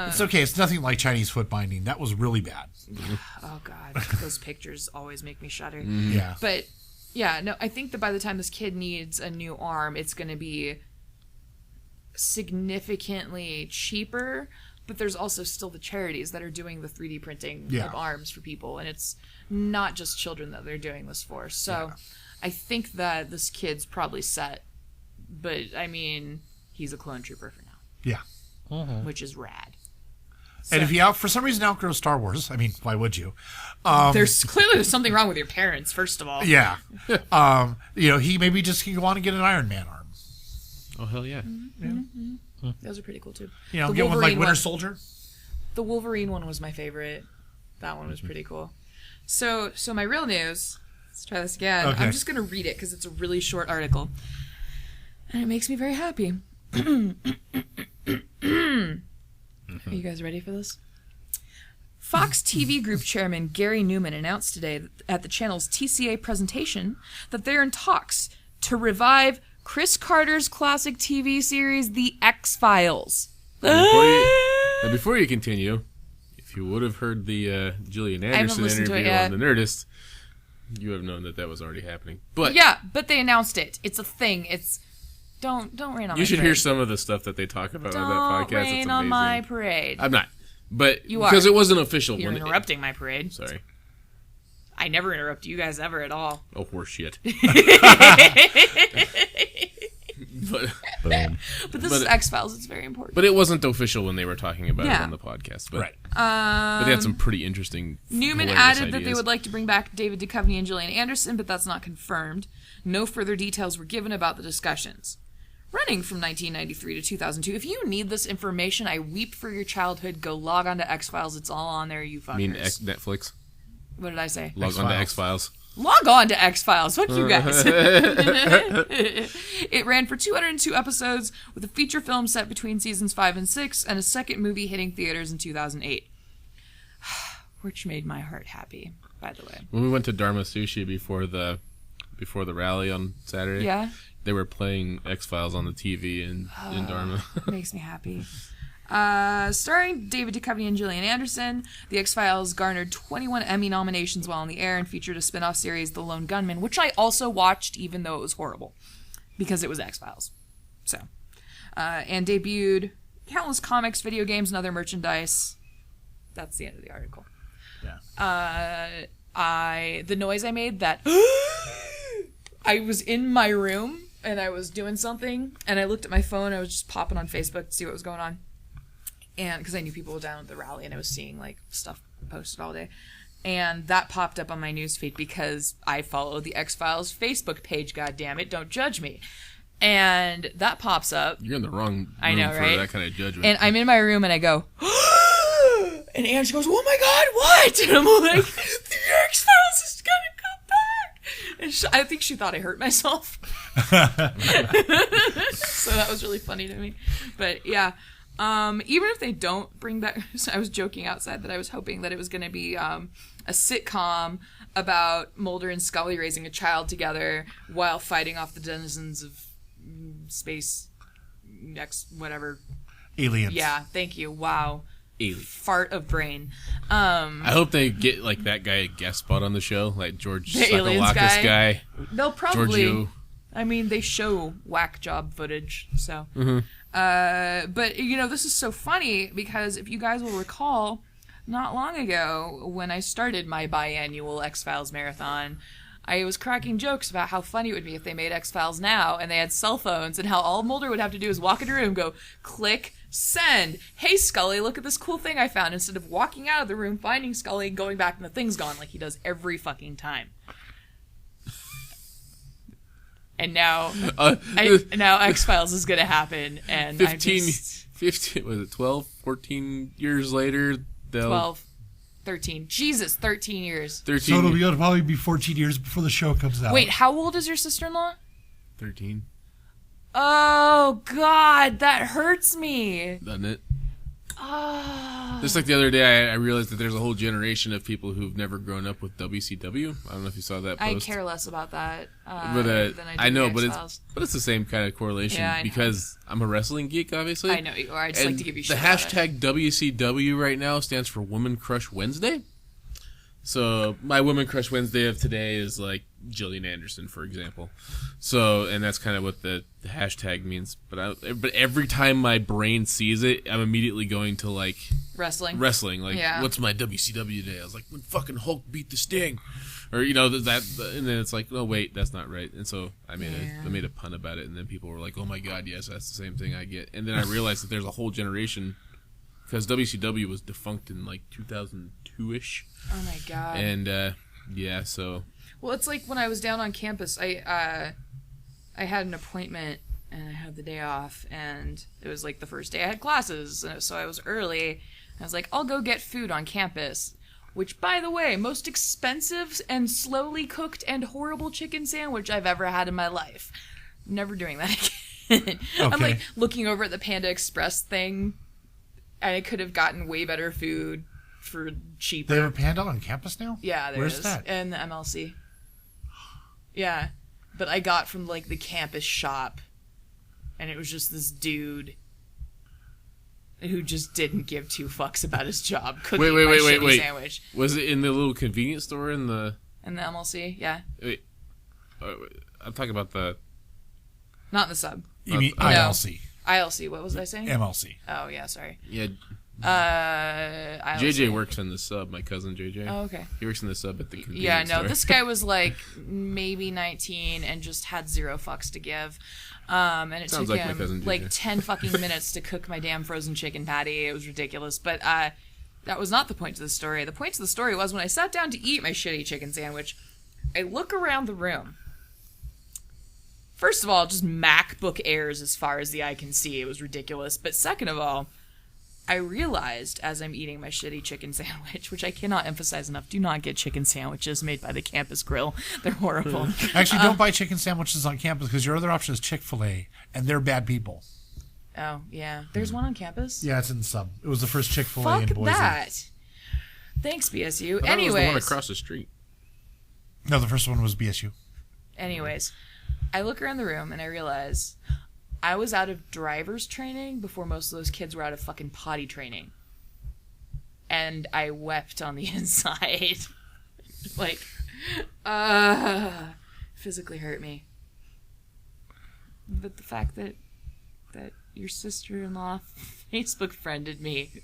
It's okay. It's nothing like Chinese foot binding. That was really bad. Oh, God. Those pictures always make me shudder. Yeah. But, yeah, no, I think that by the time this kid needs a new arm, it's going to be significantly cheaper. But there's also still the charities that are doing the 3D printing Yeah. of arms for people. And it's not just children that they're doing this for. So I think that this kid's probably set. But, I mean, he's a clone trooper for now, Yeah. which is rad. And if you for some reason outgrow Star Wars, I mean, why would you? There's something wrong with your parents, first of all. Yeah. He maybe just can go on and get an Iron Man arm. Oh, hell yeah. Those are pretty cool, too. You know, The get one like Wolverine Winter one. Soldier. The Wolverine one was my favorite. That one was pretty cool. So my real news, let's try this again. Okay. I'm just going to read it because it's a really short article. And it makes me very happy. Are you guys ready for this? Fox TV Group Chairman Gary Newman announced today at the channel's TCA presentation that they're in talks to revive Chris Carter's classic TV series, The X-Files. Before you continue, if you would have heard the Gillian Anderson listened to it interview yet. on The Nerdist, you have known that was already happening. But Yeah, but they announced it. It's a thing. It's don't rain on my you should parade. hear some of the stuff that they talk about on that Don't podcast. It's rain amazing. on my parade. I'm not, but You are. because it wasn't official. You're when interrupting my parade. Sorry. I never interrupt you guys ever at all. Oh, horseshit. Boom. But this is X-Files. It's very important. But it wasn't official when they were talking about it on the podcast. But, Right. But they had some pretty interesting, Newman hilarious added that they ideas. would like to bring back David Duchovny and Gillian Anderson, but that's not confirmed. No further details were given about the discussions. Running from 1993 to 2002. If you need this information, I weep for your childhood. Go log on to X-Files. It's all on there, you fuckers. I mean, Netflix. What did I say? Log on to X-Files. Log on to X-Files. Fuck you guys. It ran for 202 episodes with a feature film set between seasons 5 and 6 and a second movie hitting theaters in 2008. Which made my heart happy, by the way. When we went to Dharma Sushi before the rally on Saturday, Yeah? they were playing X-Files on the TV in Dharma. Makes me happy. Starring David Duchovny and Gillian Anderson, The X-Files garnered 21 Emmy nominations while on the air and featured a spin-off series, The Lone Gunman, which I also watched even though it was horrible, because it was X-Files. So, and debuted countless comics, video games, and other merchandise. That's the end of the article. Yeah. The noise I made, that I was in my room and I was doing something and I looked at my phone. I was just popping on Facebook to see what was going on, and because I knew people were down at the rally and I was seeing like stuff posted all day, and that popped up on my newsfeed because I follow the X-Files Facebook page. God damn it, don't judge me. And that pops up. You're in the wrong room I know, for right? that kind of judgment. And I'm in my room and I go, and Ange goes, "Oh my God, what?" And I'm like, "The X-Files is gonna come back." And I think she thought I hurt myself. So that was really funny to me. But yeah, even if they don't bring back, so I was joking outside that I was hoping that it was gonna be a sitcom about Mulder and Scully raising a child together while fighting off the denizens of space, whatever. Aliens. Yeah, thank you. Wow. Fart of brain. I hope they get like that guy a guest spot on the show, like George The aliens Sakalakis guy. They'll probably. Giorgio. I mean, they show whack job footage, so. But you know, this is so funny because if you guys will recall, not long ago when I started my biannual X-Files marathon, I was cracking jokes about how funny it would be if they made X-Files now and they had cell phones, and how all Mulder would have to do is walk into a room, go click, send. Hey Scully, look at this cool thing I found, instead of walking out of the room, finding Scully, and going back and the thing's gone like he does every fucking time. And now, now X-Files is going to happen, and 15, was it 12, 14 years later, they'll... 12, 13. Jesus, 13 years. 13, So it'll probably be 14 years before the show comes out. Wait, how old is your sister-in-law? 13, Oh, God, that hurts me. doesn't it? Oh. Just like the other day, I realized that there's a whole generation of people who've never grown up with WCW. I don't know if you saw that post. I care less about that But than I do know, the but X-Files. it's the same kind of correlation, Yeah, I know. because I'm a wrestling geek, obviously. I know you are. I just like And to give you the shit about it. hashtag WCW right now stands for Woman Crush Wednesday. So my Woman Crush Wednesday of today is like Gillian Anderson, for example. So, and that's kind of what the hashtag means. But every time my brain sees it, I'm immediately going to like Wrestling. Like, Yeah. what's my WCW day? I was like, when fucking Hulk beat the Sting, or you know that, and then it's like, oh wait, that's not right. And so I made a pun about it, and then people were like, oh my god, yes, that's the same thing I get. And then I realized that there's a whole generation, because WCW was defunct in like 2002-ish. Oh my God. And yeah, so Well, it's like when I was down on campus, I had an appointment and I had the day off, and it was like the first day I had classes, so I was early. I was like, I'll go get food on campus, which, by the way, most expensive and slowly cooked and horrible chicken sandwich I've ever had in my life. Never doing that again. I'm like looking over at the Panda Express thing, and I could have gotten way better food for cheaper. They have a Panda on campus now? Yeah, there Where's is. that? In the MLC. Yeah. But I got from like the campus shop, and it was just this dude who just didn't give two fucks about his job. Couldn't eat my shitty sandwich. Was it in the little convenience store in the? In the MLC, yeah. Wait, I'm talking about the. Not in the sub. You mean No. ILC? ILC, what was I saying? MLC. Oh, yeah, sorry. Yeah, JJ works in the sub. My cousin JJ. Oh, okay. He works in the sub at the convenience Yeah, no, store. this guy was like maybe 19 and just had zero fucks to give. And it Sounds took like my cousin him JJ. like 10 fucking minutes to cook my damn frozen chicken patty. It was ridiculous. But that was not the point of the story. The point of the story was when I sat down to eat my shitty chicken sandwich, I look around the room. First of all, just MacBook Airs as far as the eye can see. It was ridiculous. But second of all, I realized as I'm eating my shitty chicken sandwich, which I cannot emphasize enough, do not get chicken sandwiches made by the campus grill. They're horrible. Actually, don't buy chicken sandwiches on campus because your other option is Chick-fil-A, and they're bad people. Oh, yeah. There's one on campus? Yeah, it's in the sub. It was the first Chick-fil-A Fuck in Boise. that. Thanks, BSU. I thought it was the one Anyways. across the street. No, the first one was BSU. Anyways, I look around the room and I realize I was out of driver's training before most of those kids were out of fucking potty training. And I wept on the inside. Like, physically hurt me. But the fact that your sister-in-law Facebook friended me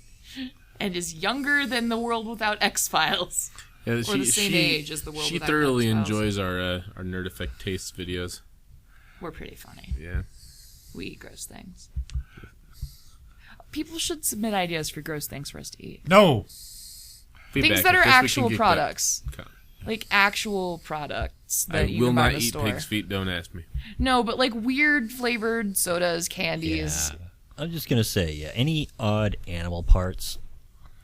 and is younger than the world without XFiles. Yeah, Or the same age as the world She without thoroughly X-Files. enjoys our Nerd Effect Taste videos. We're pretty funny. Yeah. We eat gross things. People should submit ideas for gross things for us to eat. No. Feedback. Things that If are this we can actual get products. that- Like actual products that I you will can buy in not the eat store. pig's feet. Don't ask me. No, but like weird flavored sodas, candies. Yeah. I'm just gonna say, yeah, any odd animal parts,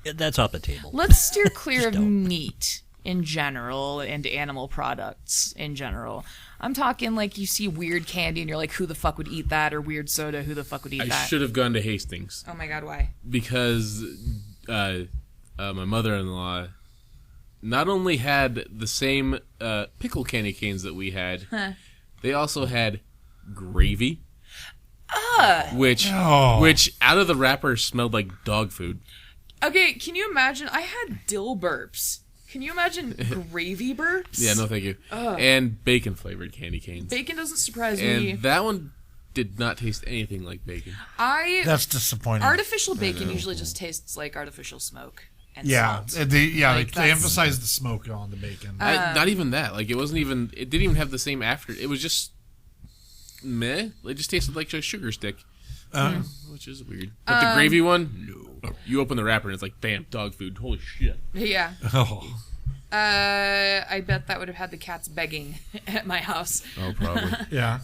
that's off the table. Let's steer clear Just of don't. meat in general and animal products in general. I'm talking like you see weird candy and you're like, who the fuck would eat that? Or weird soda, who the fuck would eat I that? should have gone to Hastings Oh my god, why? because my mother-in-law not only had the same pickle candy canes that we had, they also had gravy, which Oh. which out of the wrapper smelled like dog food. Okay, can you imagine? I had dill burps. Can you imagine gravy burps? Yeah, no, thank you. And bacon flavored candy canes. Bacon doesn't surprise me. And that one did not taste anything like bacon. That's disappointing. Artificial bacon usually just tastes like artificial smoke and Yeah, salt. they Like, they that's- emphasize the smoke on the bacon. Not even that. Like, it wasn't even. It didn't even have the same after. It was just meh. It just tasted like a sugar stick, which is weird. But the gravy one, no. You open the wrapper and it's like, bam, dog food. Holy shit. Yeah. Oh, I bet that would have had the cats begging at my house. Oh, probably. yeah.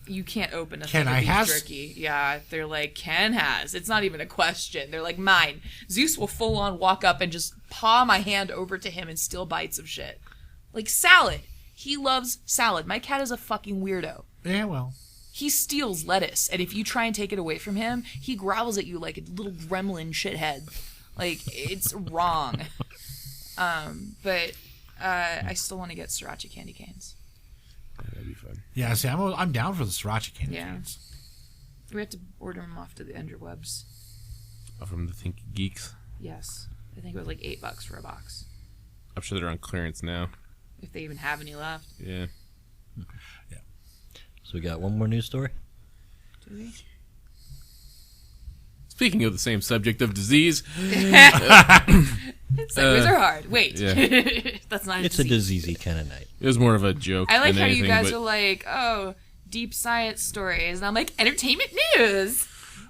You can't open a Ken, thing of I beef has- jerky. Yeah, they're like, Ken has. It's not even a question. They're like, mine. Zeus will full on walk up and just paw my hand over to him and steal bites of shit. Like salad. He loves salad. My cat is a fucking weirdo. Yeah, well. He steals lettuce, and if you try and take it away from him, he growls at you like a little gremlin shithead. Like, it's wrong. But I still want to get sriracha candy canes. That'd be fun. Yeah, see, I'm down for the sriracha candy Yeah. canes. We have to order them off to the interwebs. From the Think Geeks. Yes. I think it was like $8 for a box. I'm sure they're on clearance now. If they even have any left. Yeah. So we got one more news story. Do we? Speaking of the same subject of disease, Segues are hard. Wait. yeah. That's not It's a diseasey kind of night. it was more of a joke. I like than how anything, you guys but are like, oh, deep science stories. And I'm like, entertainment news.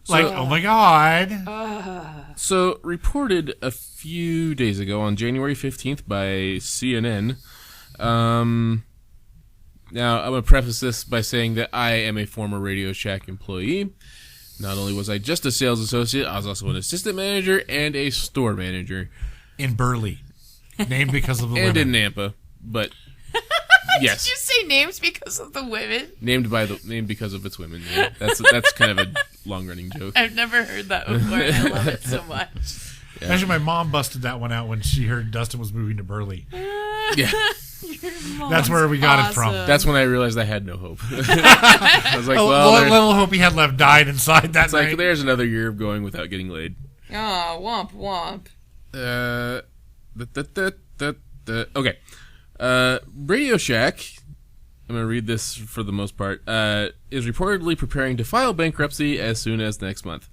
Like, oh my god. So, reported a few days ago on January 15th by CNN. Now, I'm going to preface this by saying that I am a former Radio Shack employee. Not only was I just a sales associate, I was also an assistant manager and a store manager. In Burley. Named because of the And women. in Nampa. But, yes. Did you say names because of the women? Named because of its women. Yeah. That's kind of a long-running joke. I've never heard that before, and I love it so much. Actually, my mom busted that one out when she heard Dustin was moving to Burley. Yeah. That's where we got it from. That's when I realized I had no hope. I was like, Oh, well, what there- little hope he had left died inside that it's like night. there's another year of going without getting laid. Oh, womp womp. Okay. Radio Shack, I'm going to read this for the most part, is reportedly preparing to file bankruptcy as soon as next month.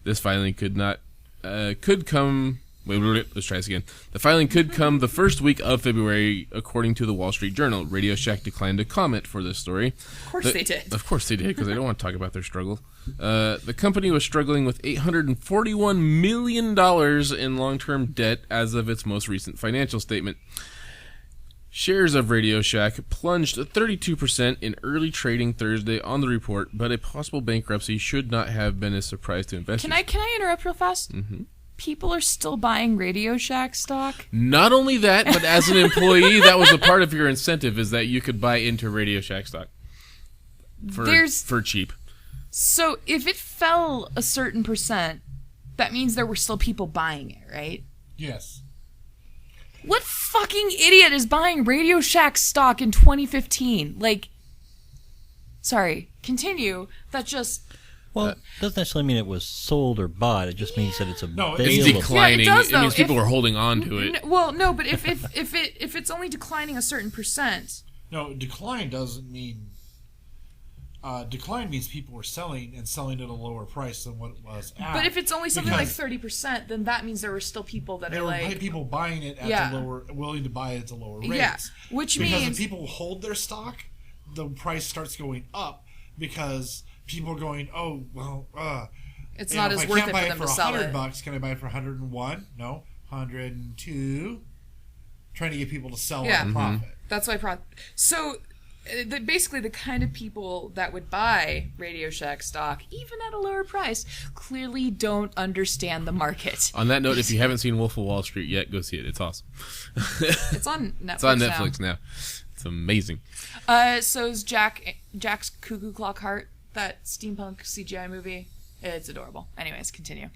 This filing could not could come. Wait, let's try this again. The filing could come the first week of February, according to the Wall Street Journal. Radio Shack declined to comment for this story. Of course they did. Of course they did, because they don't want to talk about their struggle. The company was struggling with $841 million in long-term debt as of its most recent financial statement. Shares of Radio Shack plunged 32% in early trading Thursday on the report, but a possible bankruptcy should not have been a surprise to investors. Can I interrupt real fast? Mm-hmm. People are still buying Radio Shack stock? Not only that, but as an employee, that was a part of your incentive, is that you could buy into Radio Shack stock for cheap. So if it fell a certain percent, that means there were still people buying it, right? Yes. What fucking idiot is buying Radio Shack stock in 2015? Like, sorry, continue. That just... Well, doesn't necessarily mean it was sold or bought. It just means that it's available. It's declining. Yeah, it does, though. It means people are holding on to it. No, but if it's only declining a certain percent. No, decline doesn't mean. Decline means people were selling at a lower price than what it was at. But if it's only something like 30%, then that means there were still people that there are were like people buying it at the lower, willing to buy it at the lower rates. Yeah, which because means if people hold their stock, the price starts going up because people are going, oh well, it's not as worth it for them to sell it. $100, can I buy it for 101? No, 102. Trying to get people to sell at a profit. That's why so. Basically, the kind of people that would buy Radio Shack stock, even at a lower price, clearly don't understand the market. On that note, if you haven't seen Wolf of Wall Street yet, go see it. It's awesome. It's on Netflix. It's on Netflix now. It's amazing. So is Jack's Cuckoo Clock Heart, that steampunk CGI movie. It's adorable. Anyways, continue.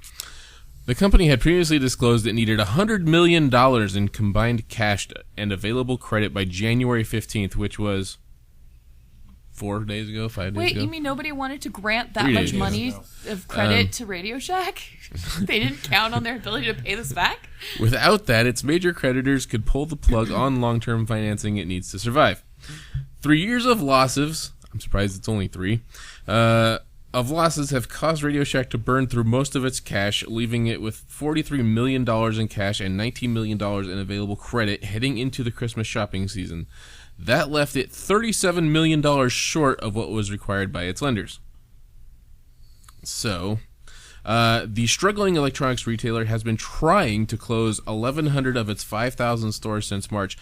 The company had previously disclosed it needed $100 million in combined cash and available credit by January 15th, which was 4 days ago, 5 days ago. Wait, you mean nobody wanted to grant that much money of credit to Radio Shack? They didn't count on their ability to pay this back? Without that, its major creditors could pull the plug on long-term financing it needs to survive. 3 years of losses, I'm surprised it's only 3, of losses have caused Radio Shack to burn through most of its cash, leaving it with $43 million in cash and $19 million in available credit heading into the Christmas shopping season. That left it $37 million short of what was required by its lenders. So, the struggling electronics retailer has been trying to close 1,100 of its 5,000 stores since March.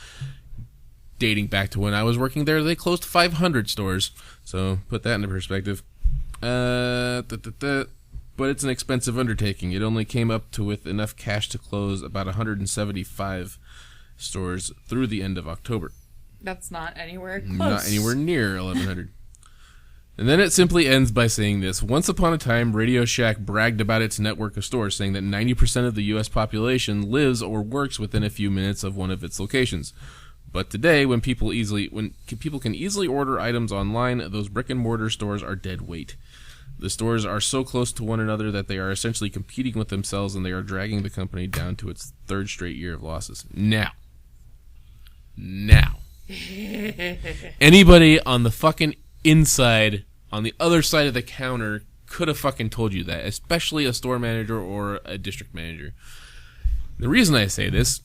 Dating back to when I was working there, they closed 500 stores. So, put that into perspective. But it's an expensive undertaking. It only came up to with enough cash to close about 175 stores through the end of October. That's not anywhere close. Not anywhere near 1,100. And then it simply ends by saying this. Once upon a time, Radio Shack bragged about its network of stores, saying that 90% of the U.S. population lives or works within a few minutes of one of its locations. But today, when people can easily order items online, those brick-and-mortar stores are dead weight. The stores are so close to one another that they are essentially competing with themselves, and they are dragging the company down to its third straight year of losses. Now. Anybody on the fucking inside, on the other side of the counter, could have fucking told you that, especially a store manager or a district manager. The reason I say this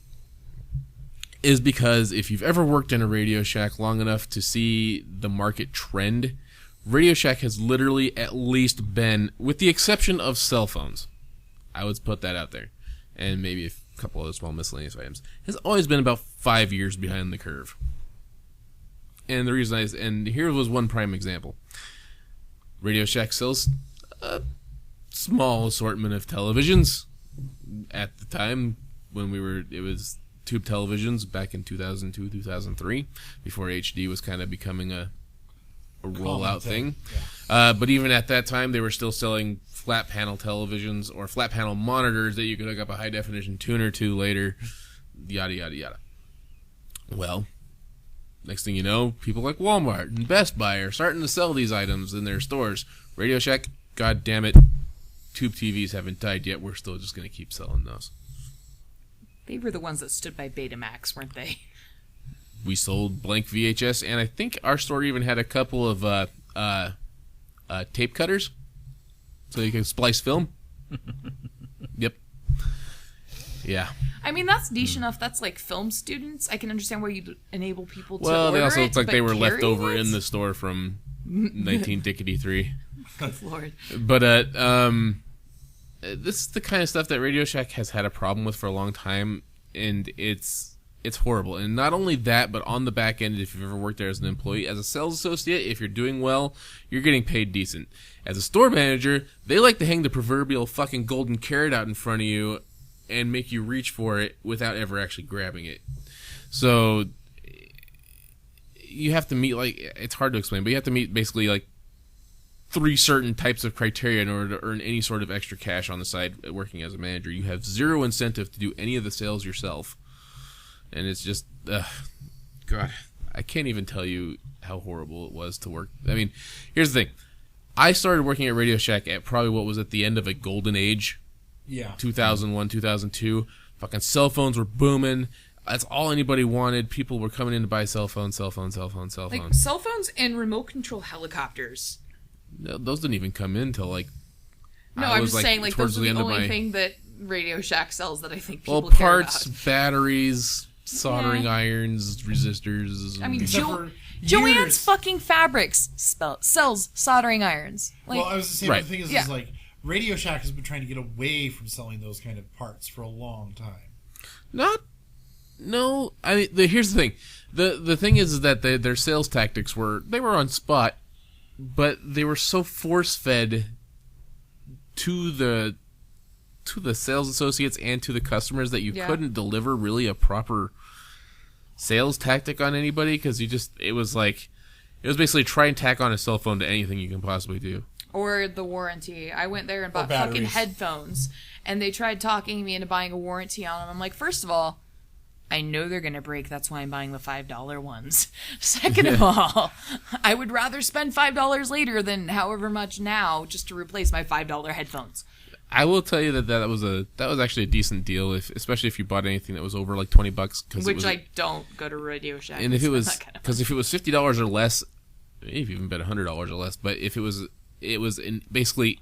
is because if you've ever worked in a Radio Shack long enough to see the market trend, Radio Shack has literally at least been, with the exception of cell phones, I would put that out there, and maybe a couple other small miscellaneous items, has always been about 5 years behind the curve. And the reason and here was one prime example. Radio Shack sells a small assortment of televisions. At the time when it was tube televisions back in 2002, 2003, before HD was kind of becoming a rollout thing. Yeah. But even at that time, they were still selling flat panel televisions or flat panel monitors that you could hook up a high definition tuner to later, yada, yada, yada. Well, next thing you know, people like Walmart and Best Buy are starting to sell these items in their stores. Radio Shack, god damn it, tube TVs haven't died yet. We're still just going to keep selling those. They were the ones that stood by Betamax, weren't they? We sold blank VHS, and I think our store even had a couple of tape cutters, so you could splice film. Yep. Yeah. I mean, that's niche enough. That's like film students. I can understand why you'd enable people to Well, order they also it, looked like but they were left carrying over it? in the store from 1953. Good Lord. But this is the kind of stuff that Radio Shack has had a problem with for a long time, and it's horrible. And not only that, but on the back end, if you've ever worked there as an employee, as a sales associate, if you're doing well, you're getting paid decent. As a store manager, they like to hang the proverbial fucking golden carrot out in front of you and make you reach for it without ever actually grabbing it. So you have to meet, like, it's hard to explain, but you have to meet basically like 3 certain types of criteria in order to earn any sort of extra cash on the side working as a manager. You have 0 incentive to do any of the sales yourself. And it's just, God, I can't even tell you how horrible it was to work. I mean, here's the thing. I started working at Radio Shack at probably what was at the end of a golden age. Yeah. 2001, 2002. Fucking cell phones were booming. That's all anybody wanted. People were coming in to buy cell phones. Like cell phones and remote control helicopters. No, those didn't even come in till like. No, I'm just saying, like, those are the only thing that Radio Shack sells that I think people care parts, about. batteries, soldering irons, resistors. I mean, Except for Joann's years- fucking Fabrics sells soldering irons. Like, Well, I was just saying, Right. the thing is, Yeah. is like Radio Shack has been trying to get away from selling those kind of parts for a long time. No. I mean, here's the thing. The thing is that their sales tactics were on spot, but they were so force fed to the sales associates and to the customers that you couldn't deliver really a proper sales tactic on anybody, because it was basically try and tack on a cell phone to anything you can possibly do. or the warranty. I went there and bought fucking batteries. headphones, and they tried talking me into buying a warranty on them. I'm like, first of all, I know they're going to break. That's why I'm buying the $5 ones. Second of all, I would rather spend $5 later than however much now just to replace my $5 headphones. I will tell you that was actually a decent deal, especially if you bought anything that was over like $20. Which I don't go to Radio Shack. And if it was, that kind of because if it was $50 or less, maybe even bet $100 or less. But if it was basically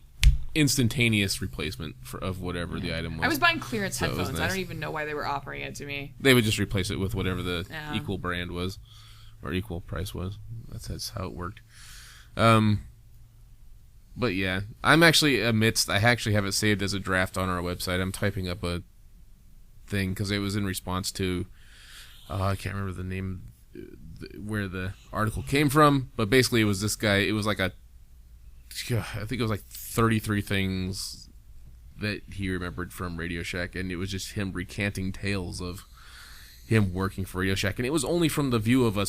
instantaneous replacement of whatever the item was. I was buying clearance So it was headphones. I nice. don't even know why they were offering it to me. They would just replace it with whatever the Yeah. equal brand was, or equal price was. That's how it worked. But yeah, I actually have it saved as a draft on our website. I'm typing up a thing because it was in response to, I can't remember the name, where the article came from, but basically it was this guy. It was like I think it was like 33 things that he remembered from Radio Shack, and it was just him recanting tales of him working for Radio Shack, and it was only from the view of a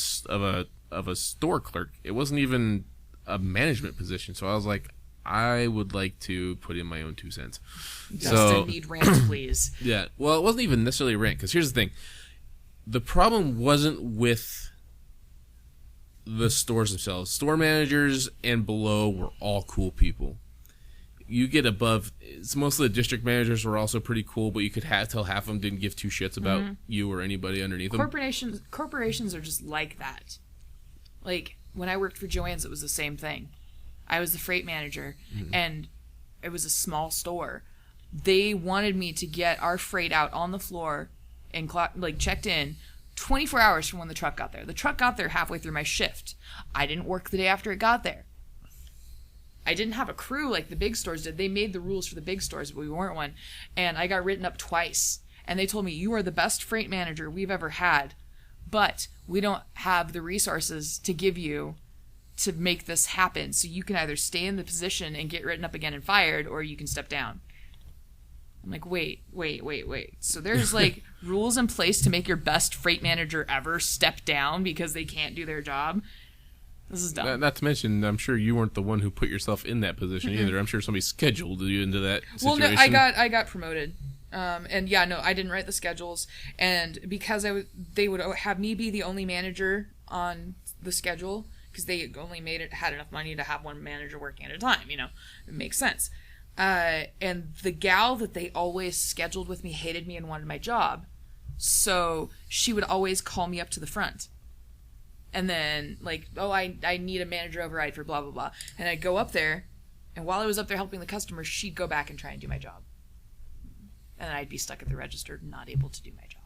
store clerk. It wasn't even a management position. So I was like, I would like to put in my own 2 cents. Justin, need rant, please. Yeah, well, it wasn't even necessarily rent, because here's the thing. The problem wasn't with the stores themselves. Store managers and below were all cool people. You get above, most of the district managers were also pretty cool, but you could tell half of them didn't give 2 shits about you or anybody underneath them. Corporations are just like that. Like, when I worked for Joann's, it was the same thing. I was the freight manager, and it was a small store. They wanted me to get our freight out on the floor and checked in 24 hours from when the truck got there. The truck got there halfway through my shift. I didn't work the day after it got there. I didn't have a crew like the big stores did. They made the rules for the big stores, but we weren't one. And I got written up twice. And they told me, you are the best freight manager we've ever had, but we don't have the resources to give you to make this happen. So you can either stay in the position and get written up again and fired, or you can step down. I'm like, wait. So there's like rules in place to make your best freight manager ever step down because they can't do their job. This is dumb. Not to mention, I'm sure you weren't the one who put yourself in that position either. I'm sure somebody scheduled you into that situation. Well, no, I got promoted. And yeah, no, I didn't write the schedules, and because they would have me be the only manager on the schedule, because they only had enough money to have one manager working at a time. You know, it makes sense. And the gal that they always scheduled with me hated me and wanted my job, so she would always call me up to the front, and then like, oh, I need a manager override for blah blah blah, and I'd go up there, and while I was up there helping the customers, she'd go back and try and do my job. and I'd be stuck at the register, not able to do my job.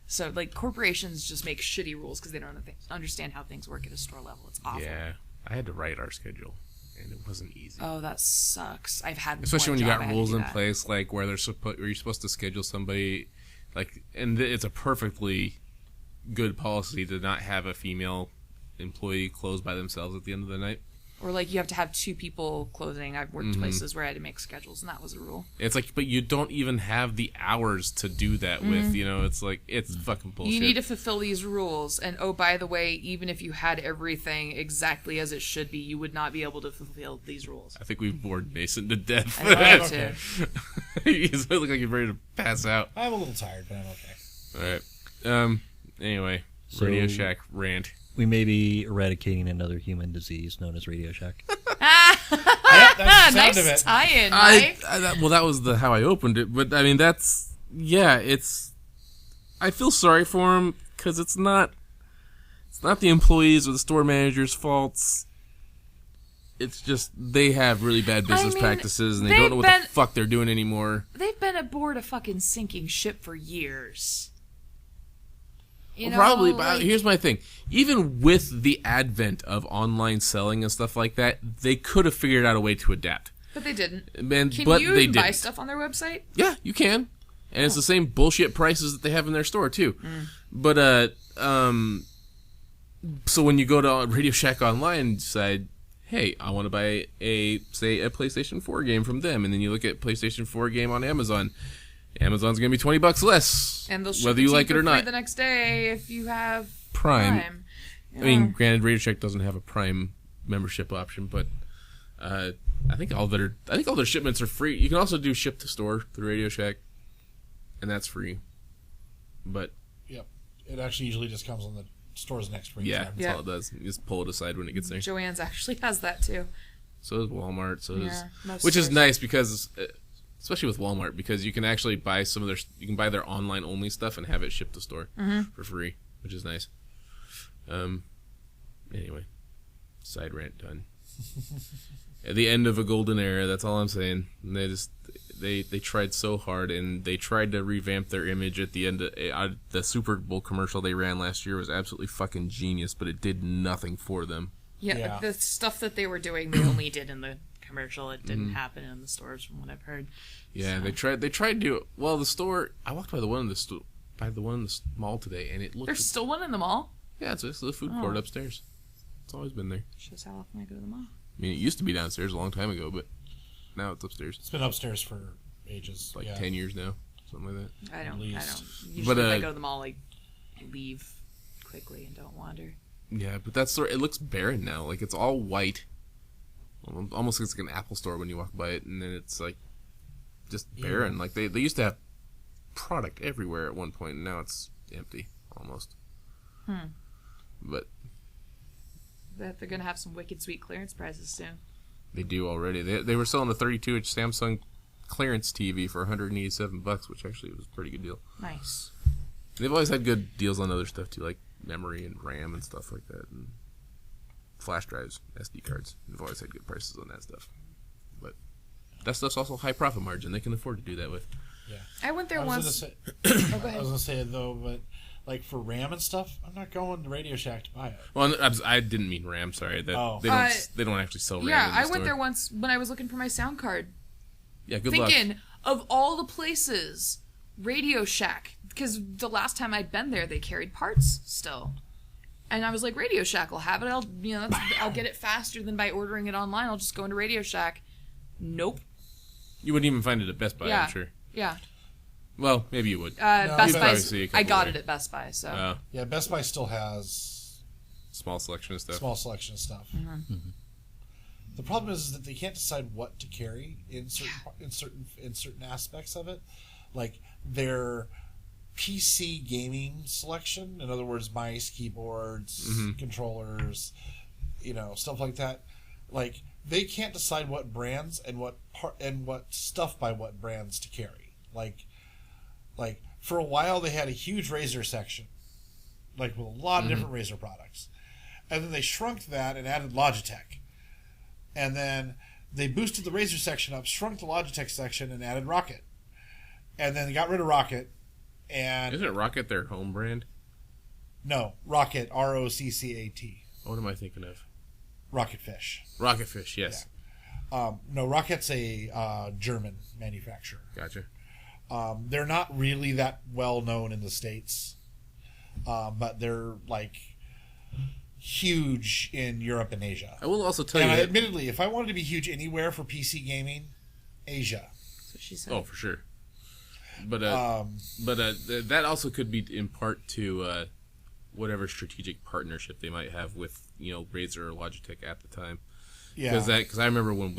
So, like, corporations just make shitty rules because they don't understand how things work at a store level. It's awful. Yeah, I had to write our schedule, and it wasn't easy. Oh, that sucks. I've had especially when you one job got I had to rules do in that. place, like where you're supposed to schedule somebody, like, and it's a perfectly good policy to not have a female employee close by themselves at the end of the night. Or, like, you have to have 2 people closing. I've worked places where I had to make schedules, and that was a rule. It's like, but you don't even have the hours to do that with, you know, it's like, it's fucking bullshit. You need to fulfill these rules. And, oh, by the way, even if you had everything exactly as it should be, you would not be able to fulfill these rules. I think we've bored Mason to death. I think so, Okay. too. He's look like he's ready to pass out. I'm a little tired, but I'm okay. All right. Anyway, So- Radio Shack rant. We may be eradicating another human disease known as Radio Shack. That's the sound Nice of it. tie-in, Mike. Well, that was how I opened it, but I mean, it's. I feel sorry for him because it's not the employees or the store manager's faults. It's just they have really bad business practices and they don't know what the fuck they're doing anymore. They've been aboard a fucking sinking ship for years. You know, Probably, but like, here's my thing. Even with the advent of online selling and stuff like that, they could have figured out a way to adapt. but they didn't. But Can they you didn't. buy stuff on their website? Yeah, you can. And it's the same bullshit prices that they have in their store, too. But, so when you go to Radio Shack Online and decide, hey, I want to buy a PlayStation 4 game from them, and then you look at PlayStation 4 game on Amazon, Amazon's going to be $20 less, And they'll ship whether it you to like it for or free not. the next day if you have Prime. You I mean, know. granted, Radio Shack doesn't have a Prime membership option, but I think all their shipments are free. You can also do ship to store through Radio Shack, and that's free. But Yep. It actually usually just comes on the store's next ring. yeah, that's Yeah. all it does. You just pull it aside when it gets there. Joann's actually has that too. So does Walmart. So does, Yeah, most which is stores. nice because, especially with Walmart, because you can actually buy you can buy their online only stuff and have it shipped to store for free, which is nice. Anyway, side rant done. At the end of a golden era, that's all I'm saying. And they tried so hard, and they tried to revamp their image at the end of the Super Bowl commercial they ran last year was absolutely fucking genius, but it did nothing for them. Yeah, Yeah. the stuff that they were doing, they only did in the commercial. It didn't happen in the stores, from what I've heard. Yeah, So. they tried to do it. Well, the store, I walked by the one in the mall today, and it looked. There's still one in the mall. Yeah, it's the food court upstairs. It's always been there. Shows how often I go to the mall. I mean, it used to be downstairs a long time ago, but now it's upstairs. It's been upstairs for ages. Like yeah. 10 years now, something like that. I don't. least. Usually, But, if I go to the mall, I leave quickly and don't wander. Yeah, but that store, it looks barren now. Like, it's all white. Almost looks like an Apple store when you walk by it, and then it's like just barren. Like, they used to have product everywhere at one point, and now it's empty, almost. But But they're gonna have some wicked sweet clearance prices soon. they do already. They were selling the 32-inch Samsung clearance TV for $187, which actually was a pretty good deal. Nice. They've always had good deals on other stuff too, like memory and RAM and stuff like that, and flash drives, SD cards. They've always had good prices on that stuff. But that stuff's also high profit margin. They can afford to do that with. Yeah. I went there I once. was gonna Oh, go I ahead. was gonna say it though, but like for RAM and stuff, I'm not going to Radio Shack to buy it. Well, I didn't mean RAM. Sorry, that Oh. they don't actually sell RAM. Yeah, in the I store. went there once when I was looking for my sound card. Yeah, good luck. Thinking of all the places, Radio Shack, because the last time I'd been there, they carried parts still, and I was like, Radio Shack will have it. I'll get it faster than by ordering it online. I'll just go into Radio Shack. Nope. You wouldn't even find it at Best Buy, Yeah. I'm sure. Yeah. Well, maybe you would. Best You'd probably Buy. see a couple I got there. it at Best Buy. So Yeah, Best Buy still has Small selection of stuff. small selection of stuff. The problem is that they can't decide what to carry in certain aspects of it, like their PC gaming selection. In other words, mice, keyboards, controllers, stuff like that. Like they can't decide what brands and what stuff by what brands to carry. Like for a while they had a huge Razer section, like with a lot of different Razer products, and then they shrunk that and added Logitech. And then they boosted the Razer section up, shrunk the Logitech section, and added Rocket. and then they got rid of Rocket. And Isn't Rocket their home brand? no, Rocket, ROCCAT, What am I thinking of? Rocket Fish. Rocket Fish, yes. No, Rocket's a German manufacturer. Gotcha. They're not really that well known in the States, but they're like huge in Europe and Asia. I will also tell And you. admittedly, if I wanted to be huge anywhere for PC gaming, Asia. That's what she said. Oh, for sure. But that also could be in part to whatever strategic partnership they might have with Razer or Logitech at the time. Yeah. Because I remember when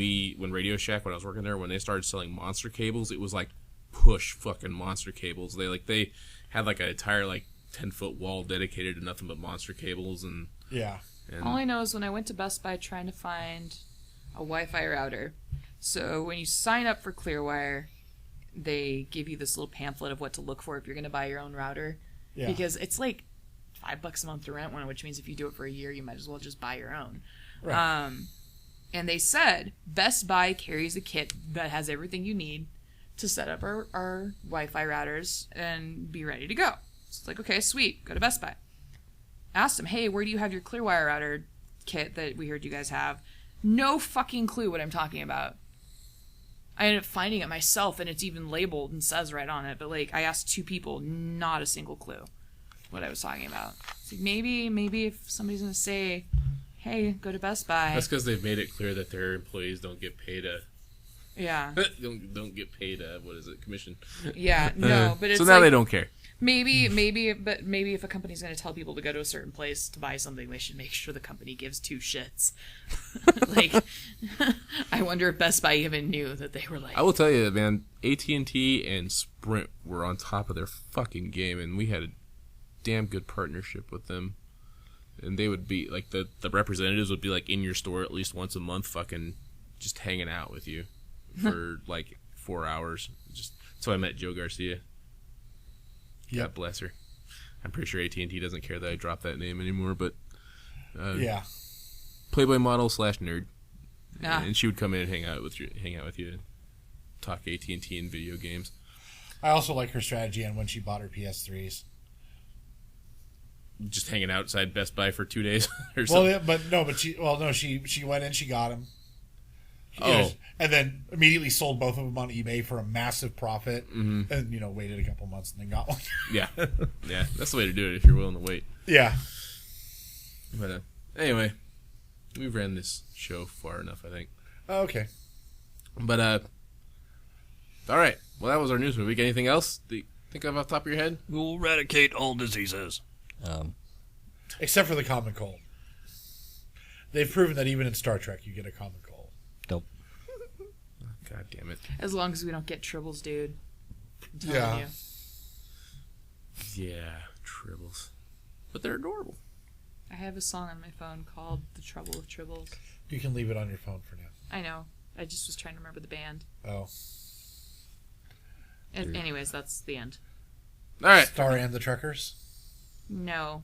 Radio Shack, when I was working there, when they started selling monster cables, it was like push fucking monster cables. They had like an entire 10-foot wall dedicated to nothing but monster cables and Yeah. All I know is when I went to Best Buy trying to find a Wi-Fi router, so when you sign up for Clearwire, they give you this little pamphlet of what to look for if you're going to buy your own router. Yeah. Because it's like $5 a month to rent one, which means if you do it for a year, you might as well just buy your own. Right. And they said Best Buy carries a kit that has everything you need to set up our Wi-Fi routers and be ready to go. So it's like, okay, sweet, go to Best Buy. Asked them, hey, where do you have your Clearwire router kit that we heard you guys have? No fucking clue what I'm talking about. I ended up finding it myself, and it's even labeled and says right on it. But I asked 2 people, not a single clue what I was talking about. It's like maybe if somebody's gonna say, hey, go to Best Buy. that's because they've made it clear that their employees don't get paid Yeah. don't get paid what is it, commission. Yeah. No, but it's so now they don't care. Maybe if a company's going to tell people to go to a certain place to buy something, they should make sure the company gives 2 shits. I wonder if Best Buy even knew that they were I will tell you, man, AT&T and Sprint were on top of their fucking game, and we had a damn good partnership with them. And they would be, the representatives would be, in your store at least once a month, fucking just hanging out with you for, 4 hours. That's how I met Joe Garcia. Yep. God bless her. I'm pretty sure AT&T doesn't care that I dropped that name anymore, but Yeah. Playboy model / nerd. Ah. And she would come in and hang out with you, and talk AT&T and video games. I also like her strategy on when she bought her PS3s. Just hanging outside Best Buy for 2 days or Well, something. yeah, she went in, she got them. Oh. And then immediately sold both of them on eBay for a massive profit, Mm-hmm. and waited a couple months and then got one. Yeah. Yeah, that's the way to do it if you're willing to wait. Yeah. But anyway, we've ran this show far enough, I think. Oh, okay. But all right. Well, that was our news for the week. Anything else that you think of off the top of your head? We'll eradicate all diseases. Except for the common cold. They've proven that even in Star Trek you get a common cold. Nope. God damn it. As long as we don't get tribbles, dude. I'm telling Yeah. you. Yeah, tribbles. But they're adorable. I have a song on my phone called The Trouble with Tribbles. You can leave it on your phone for now. I know. I just was trying to remember the band. Oh. And anyways, that's the end. All right. Star and the Trekkers? No.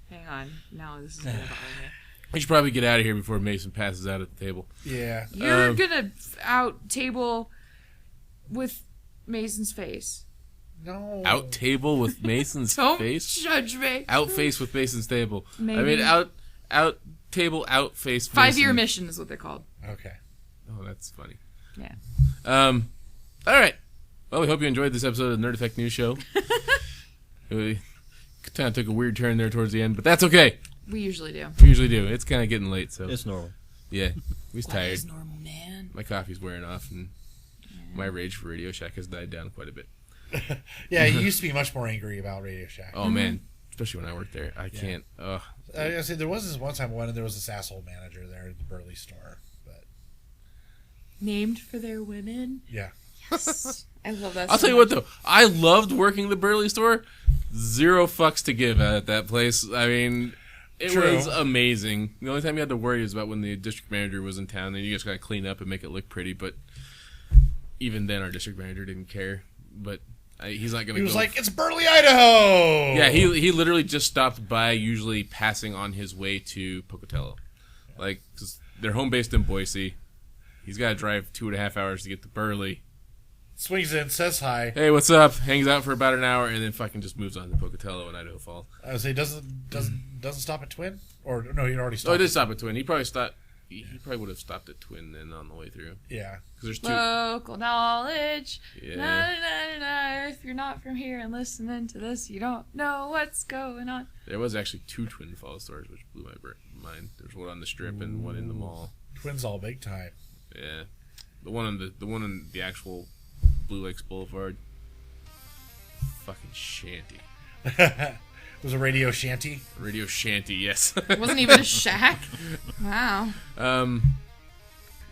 Hang on. No, this is going to bother me. We should probably get out of here before Mason passes out at the table. Yeah. You're gonna out table with Mason's face. No. Out table with Mason's Don't face? judge me. Out face with Mason's table. Maybe. I mean, out table, out face. 5-year Mason. mission is what they're called. Okay. Oh, that's funny. Yeah. All right. Well, we hope you enjoyed this episode of the Nerd Effect News Show. We kind of took a weird turn there towards the end, but that's okay. We usually do. We usually do. It's kind of getting late, so It's normal. yeah, we's What tired. is normal, man? My coffee's wearing off, and my rage for Radio Shack has died down quite a bit. Yeah, you used to be much more angry about Radio Shack. Oh man, especially when I worked there, I can't. I say there was this one time when there was this asshole manager there at the Burley store, but Named for their women? yeah. Yes. I love that. I'll so tell you what much. though, I loved working the Burley store. 0 fucks to give at that place. I mean, it True. was amazing. The only time you had to worry was about when the district manager was in town, and you just got to clean up and make it look pretty. But even then, our district manager didn't care. But he's not going to. He was like, "It's Burley, Idaho." Yeah, he literally just stopped by, usually passing on his way to Pocatello. Like, 'cause they're home based in Boise. He's got to drive 2.5 hours to get to Burley Swings in, says hi. Hey, what's up? Hangs out for about an hour, and then fucking just moves on to Pocatello and Idaho Falls. I would say doesn't stop at Twin, or no, he already stopped. Oh, he did stop at Twin. He probably stopped. He probably would have stopped at Twin then on the way through. Yeah, Because there's two. Local knowledge. Yeah. Na, na, na, na, na. If you're not from here and listening to this, you don't know what's going on. There was actually 2 Twin Falls stores, which blew my mind. There's one on the Strip and one in the mall. Twin's all big time. Yeah, the one on the actual Blue Lakes Boulevard. Fucking shanty. It was a radio shanty. Radio shanty, yes. It wasn't even a shack. Wow. um,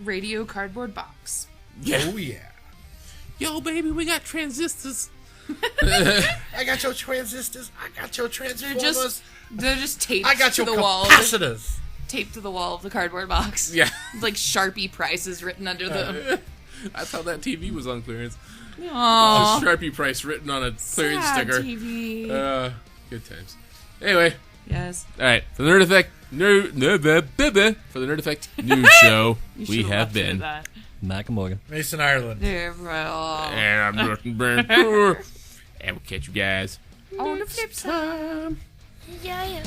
Radio cardboard box. yeah. Oh yeah. Yo, baby, we got transistors. I got your transistors. I got your transformers. They're just taped I got to your the wall. capacitors. Taped to the wall of the cardboard box. Yeah. With, like Sharpie prices written under them. That's how that TV was on clearance. Aww. A Sharpie price written on a clearance Sad sticker. TV. Good times. Anyway, Yes. all right. For the Nerd Effect, for the Nerd Effect news show, You we should've have left it at been. that. Mac and Morgan. Mason, Ireland. And I'm looking brand new. And we'll catch you guys On the flip side. time. Yeah.